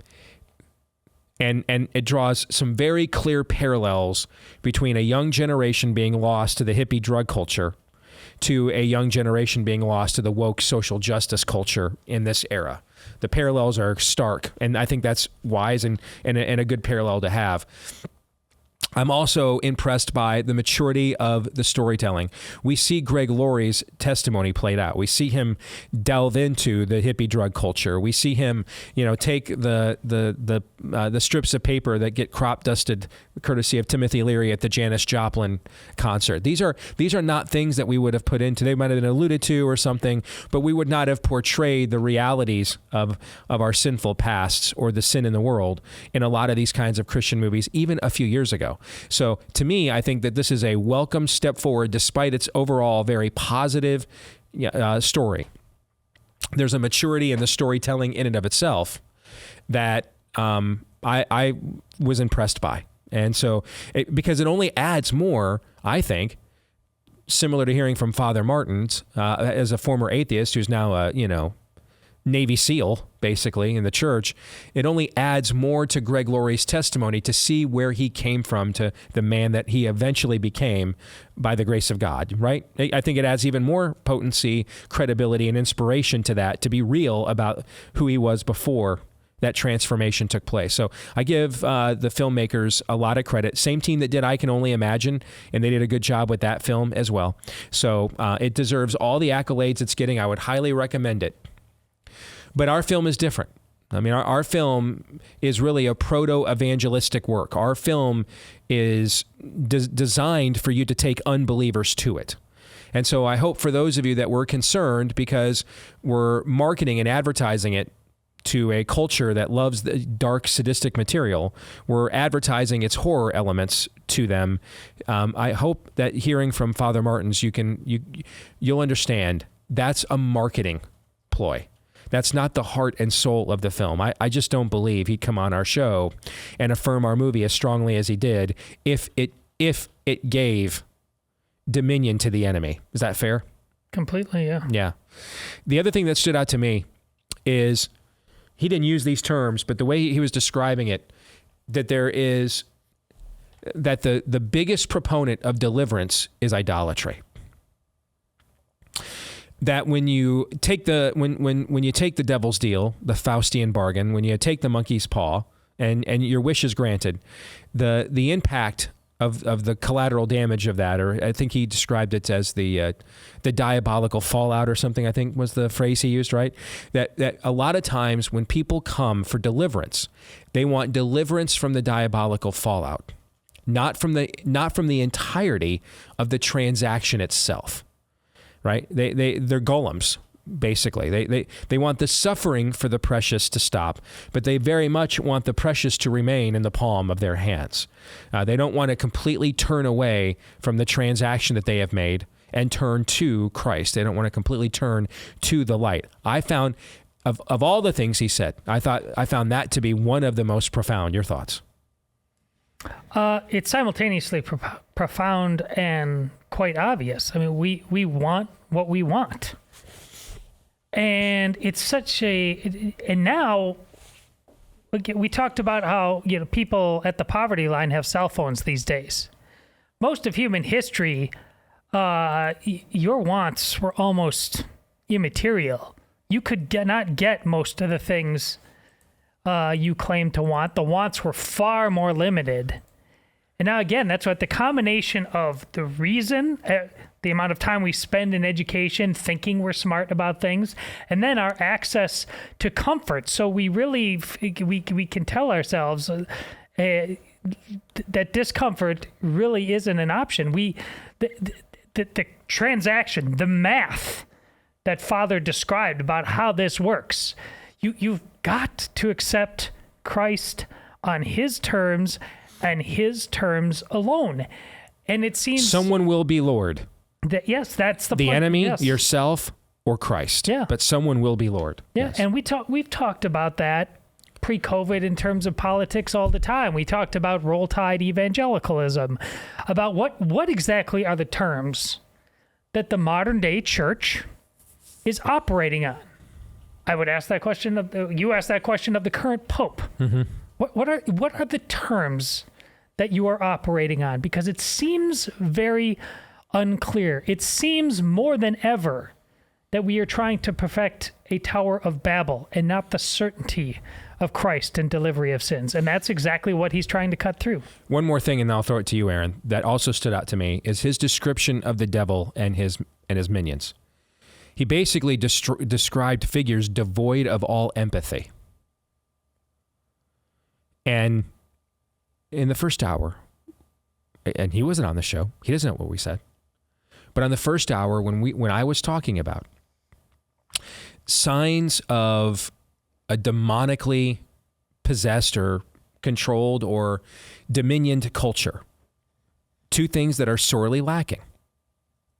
Speaker 1: it draws some very clear parallels between a young generation being lost to the hippie drug culture to a young generation being lost to the woke social justice culture in this era. The parallels are stark, and I think that's wise and a good parallel to have. I'm also impressed by the maturity of the storytelling. We see Greg Laurie's testimony played out. We see him delve into the hippie drug culture. We see him, take the strips of paper that get crop dusted, courtesy of Timothy Leary at the Janis Joplin concert. These are not things that we would have put into. They might have been alluded to or something, but we would not have portrayed the realities of our sinful pasts or the sin in the world in a lot of these kinds of Christian movies, even a few years ago. So to me, I think that this is a welcome step forward, despite its overall very positive story. There's a maturity in the storytelling in and of itself that I was impressed by. And so, because it only adds more, I think, similar to hearing from Father Martins, as a former atheist who's now a, Navy SEAL, basically, in the church, it only adds more to Greg Laurie's testimony to see where he came from to the man that he eventually became by the grace of God, right? I think it adds even more potency, credibility, and inspiration to that, to be real about who he was before that transformation took place. So I give the filmmakers a lot of credit. Same team that did I Can Only Imagine, and they did a good job with that film as well. So it deserves all the accolades it's getting. I would highly recommend it. But our film is different. I mean, our film is really a proto-evangelistic work. Our film is designed for you to take unbelievers to it. And so I hope for those of you that were concerned because we're marketing and advertising it to a culture that loves the dark, sadistic material, we're advertising its horror elements to them. I hope that hearing from Father Martins, you'll understand that's a marketing ploy. That's not the heart and soul of the film. I just don't believe he'd come on our show and affirm our movie as strongly as he did if it gave dominion to the enemy. Is that fair?
Speaker 2: Completely, yeah.
Speaker 1: Yeah. The other thing that stood out to me is he didn't use these terms, but the way he was describing it, that the biggest proponent of deliverance is idolatry. That when you take when you take the devil's deal, the Faustian bargain, when you take the monkey's paw and your wish is granted, the impact of the collateral damage of that, or I think he described it as the diabolical fallout or something, I think was the phrase he used, right? That a lot of times when people come for deliverance, they want deliverance from the diabolical fallout, not from the entirety of the transaction itself. Right? They're golems, basically. They want the suffering for the precious to stop, but they very much want the precious to remain in the palm of their hands. They don't want to completely turn away from the transaction that they have made and turn to Christ. They don't want to completely turn to the light. I found, of all the things he said, I found that to be one of the most profound. Your thoughts?
Speaker 2: It's simultaneously profound and quite obvious. I mean, we want what we want. And it's such and now we talked about how, people at the poverty line have cell phones these days. Most of human history, your wants were almost immaterial. You could not get most of the things you claim to want. The wants were far more limited. And now, again, that's what the combination of the reason, the amount of time we spend in education thinking we're smart about things, and then our access to comfort. So we really, we can tell ourselves that discomfort really isn't an option. The transaction, the math that Father described about how this works, you've got to accept Christ on his terms and his terms alone. And it seems
Speaker 1: someone will be Lord.
Speaker 2: Yes, that's the
Speaker 1: The
Speaker 2: point.
Speaker 1: enemy,
Speaker 2: Yes.
Speaker 1: yourself, or Christ.
Speaker 2: Yeah.
Speaker 1: But someone will be Lord.
Speaker 2: Yeah,
Speaker 1: Yes.
Speaker 2: and we've talked about that pre-COVID in terms of politics all the time. We talked about roll tide evangelicalism, about what exactly are the terms that the modern day church is operating on. I would ask that question you asked that question of the current pope.
Speaker 1: Mm-hmm.
Speaker 2: What are the terms that you are operating on? Because it seems very unclear. It seems more than ever that we are trying to perfect a Tower of Babel and not the certainty of Christ and delivery of sins. And that's exactly what he's trying to cut through.
Speaker 1: One more thing, and I'll throw it to you, Aaron, that also stood out to me is his description of the devil and his minions. He basically described figures devoid of all empathy. And in the first hour, and he wasn't on the show, he doesn't know what we said, but on the first hour when I was talking about signs of a demonically possessed or controlled or dominioned culture, two things that are sorely lacking.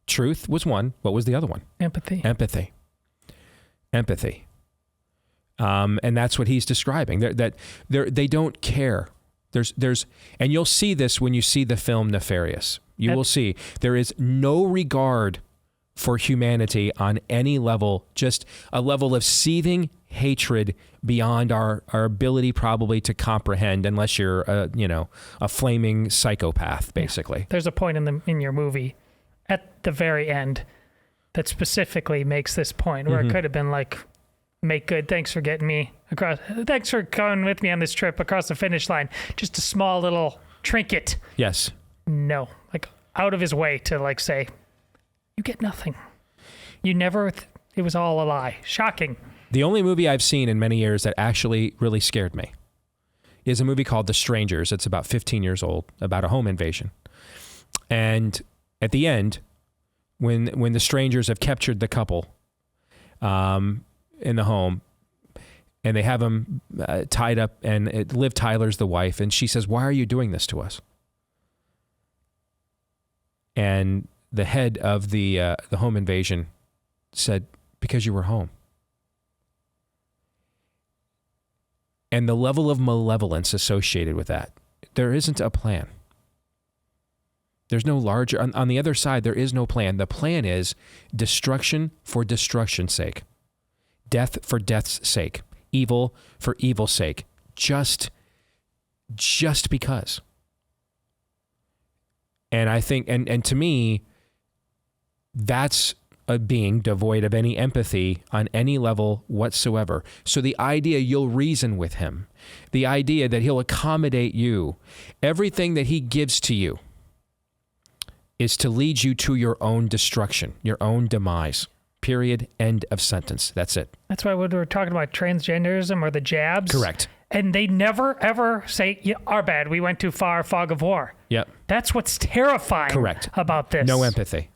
Speaker 1: Truth was one. What was the other one?
Speaker 2: Empathy.
Speaker 1: And that's what he's describing. They don't care. And you'll see this when you see the film Nefarious. You will see there is no regard for humanity on any level, just a level of seething hatred beyond our ability probably to comprehend, unless you're a flaming psychopath, basically.
Speaker 2: Yeah. There's a point in your movie at the very end that specifically makes this point, where it could have been like, make good, thanks for getting me across, thanks for going with me on this trip across the finish line, just a small little trinket.
Speaker 1: Yes.
Speaker 2: No, like out of his way to like say, you get nothing. You never, it was all a lie. Shocking.
Speaker 1: The only movie I've seen in many years that actually really scared me is a movie called The Strangers. It's about 15 years old, about a home invasion. And at the end, when the strangers have captured the couple in the home, and they have them tied up, and Liv Tyler's the wife, and she says, "Why are you doing this to us?" And the head of the home invasion said, "Because you were home." And the level of malevolence associated with that, there isn't a plan. There's no larger, on the other side, there is no plan. The plan is destruction for destruction's sake, death for death's sake, evil for evil's sake, just because. And I think, and to me, that's a being devoid of any empathy on any level whatsoever. So the idea you'll reason with him, the idea that he'll accommodate you, everything that he gives to you is to lead you to your own destruction, your own demise. Period. End of sentence. That's it.
Speaker 2: That's why when we're talking about transgenderism or the jabs.
Speaker 1: Correct.
Speaker 2: And they never, ever say, yeah, our bad, we went too far, fog of war.
Speaker 1: Yep.
Speaker 2: That's what's terrifying about this.
Speaker 1: No empathy.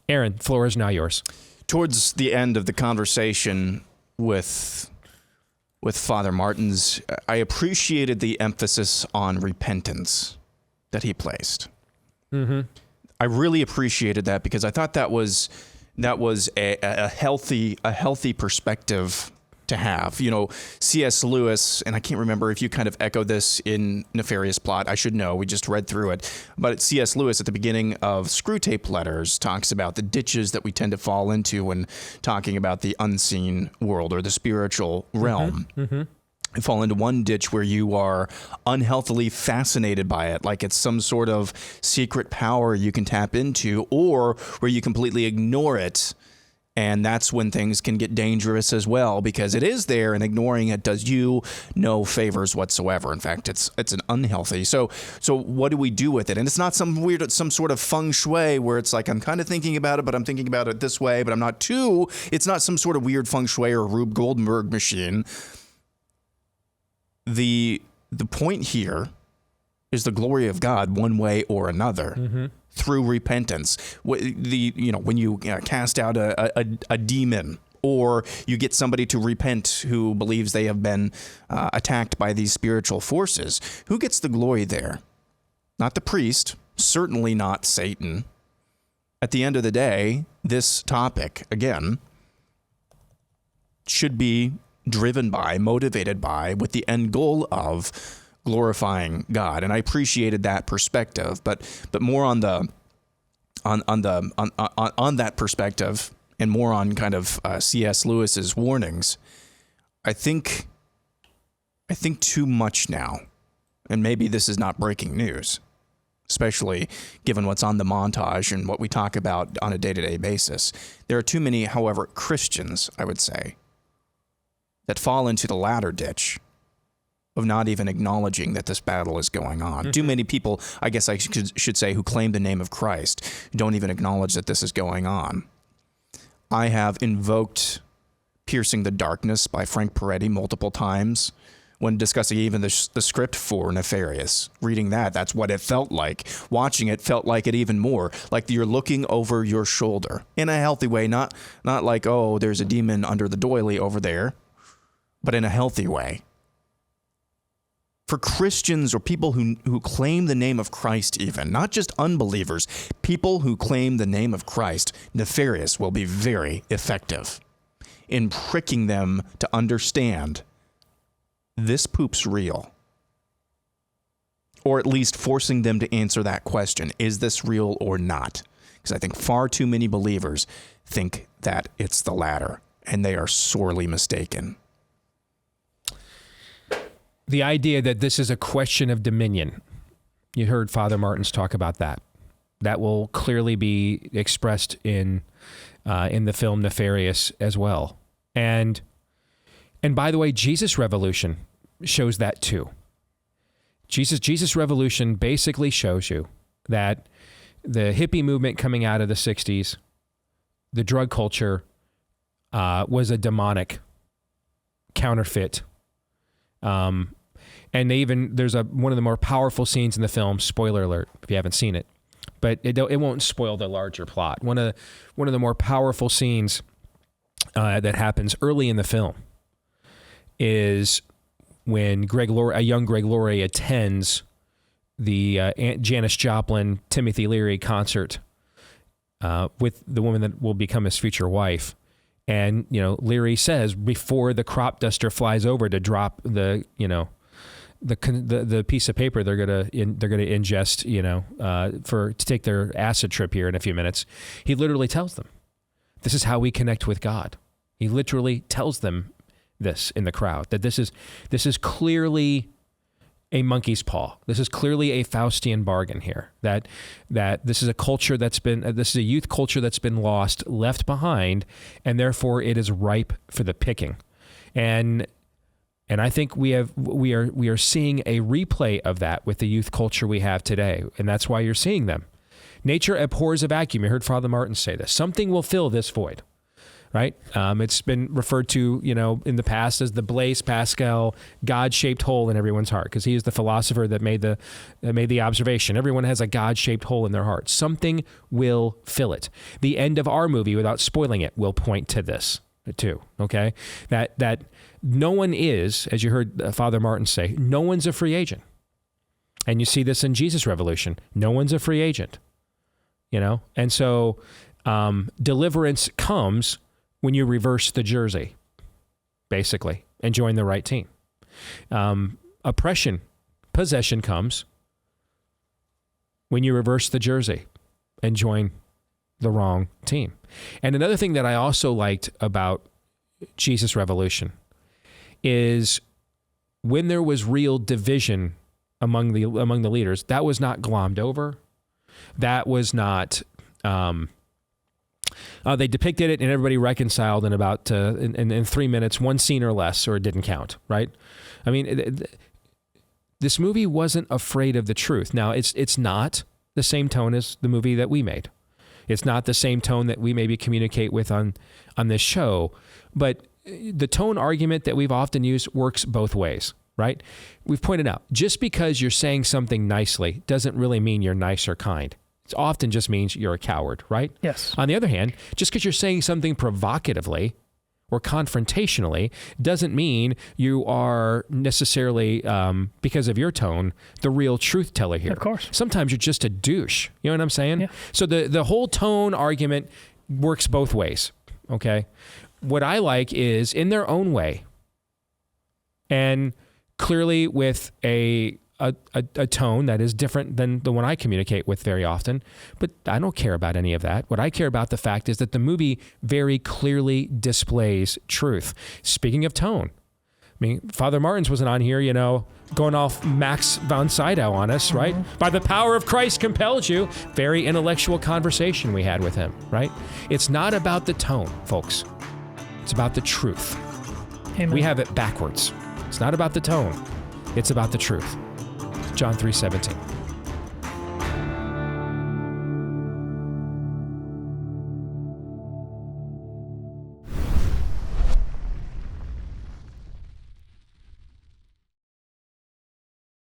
Speaker 1: Aaron, floor is now yours.
Speaker 12: Towards the end of the conversation with Father Martins, I appreciated the emphasis on repentance that he placed.
Speaker 1: Mm-hmm.
Speaker 12: I really appreciated that, because I thought that was a healthy perspective to have. You know, C.S. Lewis, and I can't remember if you kind of echo this in Nefarious Plot. I should know. We just read through it. But C.S. Lewis at the beginning of Screwtape Letters talks about the ditches that we tend to fall into when talking about the unseen world or the spiritual realm.
Speaker 1: Mm-hmm.
Speaker 12: You fall into one ditch where you are unhealthily fascinated by it, like it's some sort of secret power you can tap into, or where you completely ignore it. And that's when things can get dangerous as well, because it is there, and ignoring it does you no favors whatsoever. In fact, it's an unhealthy. So what do we do with it? And it's not some sort of feng shui where it's like, I'm kind of thinking about it, but I'm thinking about it this way, but I'm not too. It's not some sort of weird feng shui or Rube Goldberg machine. The point here is the glory of God one way or another. Mm-hmm. Through repentance. When you cast out a demon, or you get somebody to repent who believes they have been attacked by these spiritual forces, who gets the glory there? Not the priest, certainly not Satan. At the end of the day, this topic, again, should be driven by, motivated by, with the end goal of glorifying God. And I appreciated that perspective, but more on the on that perspective, and more on kind of C.S. Lewis's warnings. I think too much now, and maybe this is not breaking news, especially given what's on the montage and what we talk about on a day-to-day basis. There are too many, however, Christians, I would say, that fall into the latter ditch of not even acknowledging that this battle is going on. Too many people, I guess I should say, who claim the name of Christ don't even acknowledge that this is going on. I have invoked Piercing the Darkness by Frank Peretti multiple times when discussing even the script for Nefarious. Reading that's what it felt like. Watching it felt like it even more, like you're looking over your shoulder in a healthy way, not like, oh, there's a demon under the doily over there, but in a healthy way. For Christians or people who claim the name of Christ even, not just unbelievers, people who claim the name of Christ, Nefarious will be very effective in pricking them to understand this poop's real. Or at least forcing them to answer that question, is this real or not? Because I think far too many believers think that it's the latter, and they are sorely mistaken.
Speaker 1: The idea that this is a question of dominion. You heard Father Martins talk about that. That will clearly be expressed in the film Nefarious as well. And by the way, Jesus Revolution shows that too. Jesus Revolution basically shows you that the hippie movement coming out of the 60s, the drug culture, was a demonic counterfeit. And there's one of the more powerful scenes in the film, spoiler alert if you haven't seen it, but it won't spoil the larger plot. One of the more powerful scenes that happens early in the film is when a young Greg Laurie attends the Janis Joplin, Timothy Leary concert with the woman that will become his future wife. And, Leary says before the crop duster flies over to drop the piece of paper they're gonna ingest, to take their acid trip here in a few minutes, he literally tells them, this is how we connect with God. He literally tells them this in the crowd, that this is clearly a monkey's paw. This is clearly a Faustian bargain here. That this is a culture this is a youth culture that's been lost, left behind, and therefore it is ripe for the picking. And I think we are seeing a replay of that with the youth culture we have today, and that's why you're seeing them. Nature abhors a vacuum. You heard Father Martin say this. Something will fill this void. Right? It's been referred to, in the past as the Blaise Pascal God-shaped hole in everyone's heart, because he is the philosopher that made the observation. Everyone has a God-shaped hole in their heart. Something will fill it. The end of our movie, without spoiling it, will point to this too. Okay, that no one is, as you heard Father Martin say, no one's a free agent, and you see this in Jesus Revolution. No one's a free agent. And so deliverance comes when you reverse the jersey, basically, and join the right team. Possession comes when you reverse the jersey and join the wrong team. And another thing that I also liked about Jesus Revolution is when there was real division among the leaders, that was not glommed over. That was not... they depicted it and everybody reconciled in about in 3 minutes, one scene or less, or it didn't count, right? I mean, this movie wasn't afraid of the truth. Now, it's not the same tone as the movie that we made. It's not the same tone that we maybe communicate with on this show, but the tone argument that we've often used works both ways, right? We've pointed out, just because you're saying something nicely doesn't really mean you're nice or kind. It often just means you're a coward, right?
Speaker 2: Yes.
Speaker 1: On the other hand, just because you're saying something provocatively or confrontationally doesn't mean you are necessarily, because of your tone, the real truth teller here.
Speaker 2: Of course.
Speaker 1: Sometimes you're just a douche. You know what I'm saying?
Speaker 2: Yeah.
Speaker 1: So the whole tone argument works both ways, okay? What I like is in their own way and clearly with a tone that is different than the one I communicate with very often, but I don't care about any of that. What I care about the fact is that the movie very clearly displays truth. Speaking of tone, I mean, Father Martins wasn't on here, going off Max von Sydow on us, right? By the power of Christ compelled you. Very intellectual conversation we had with him, right? It's not about the tone, folks. It's about the truth.
Speaker 2: Amen.
Speaker 1: We have it backwards. It's not about the tone. It's about the truth. John 3:17.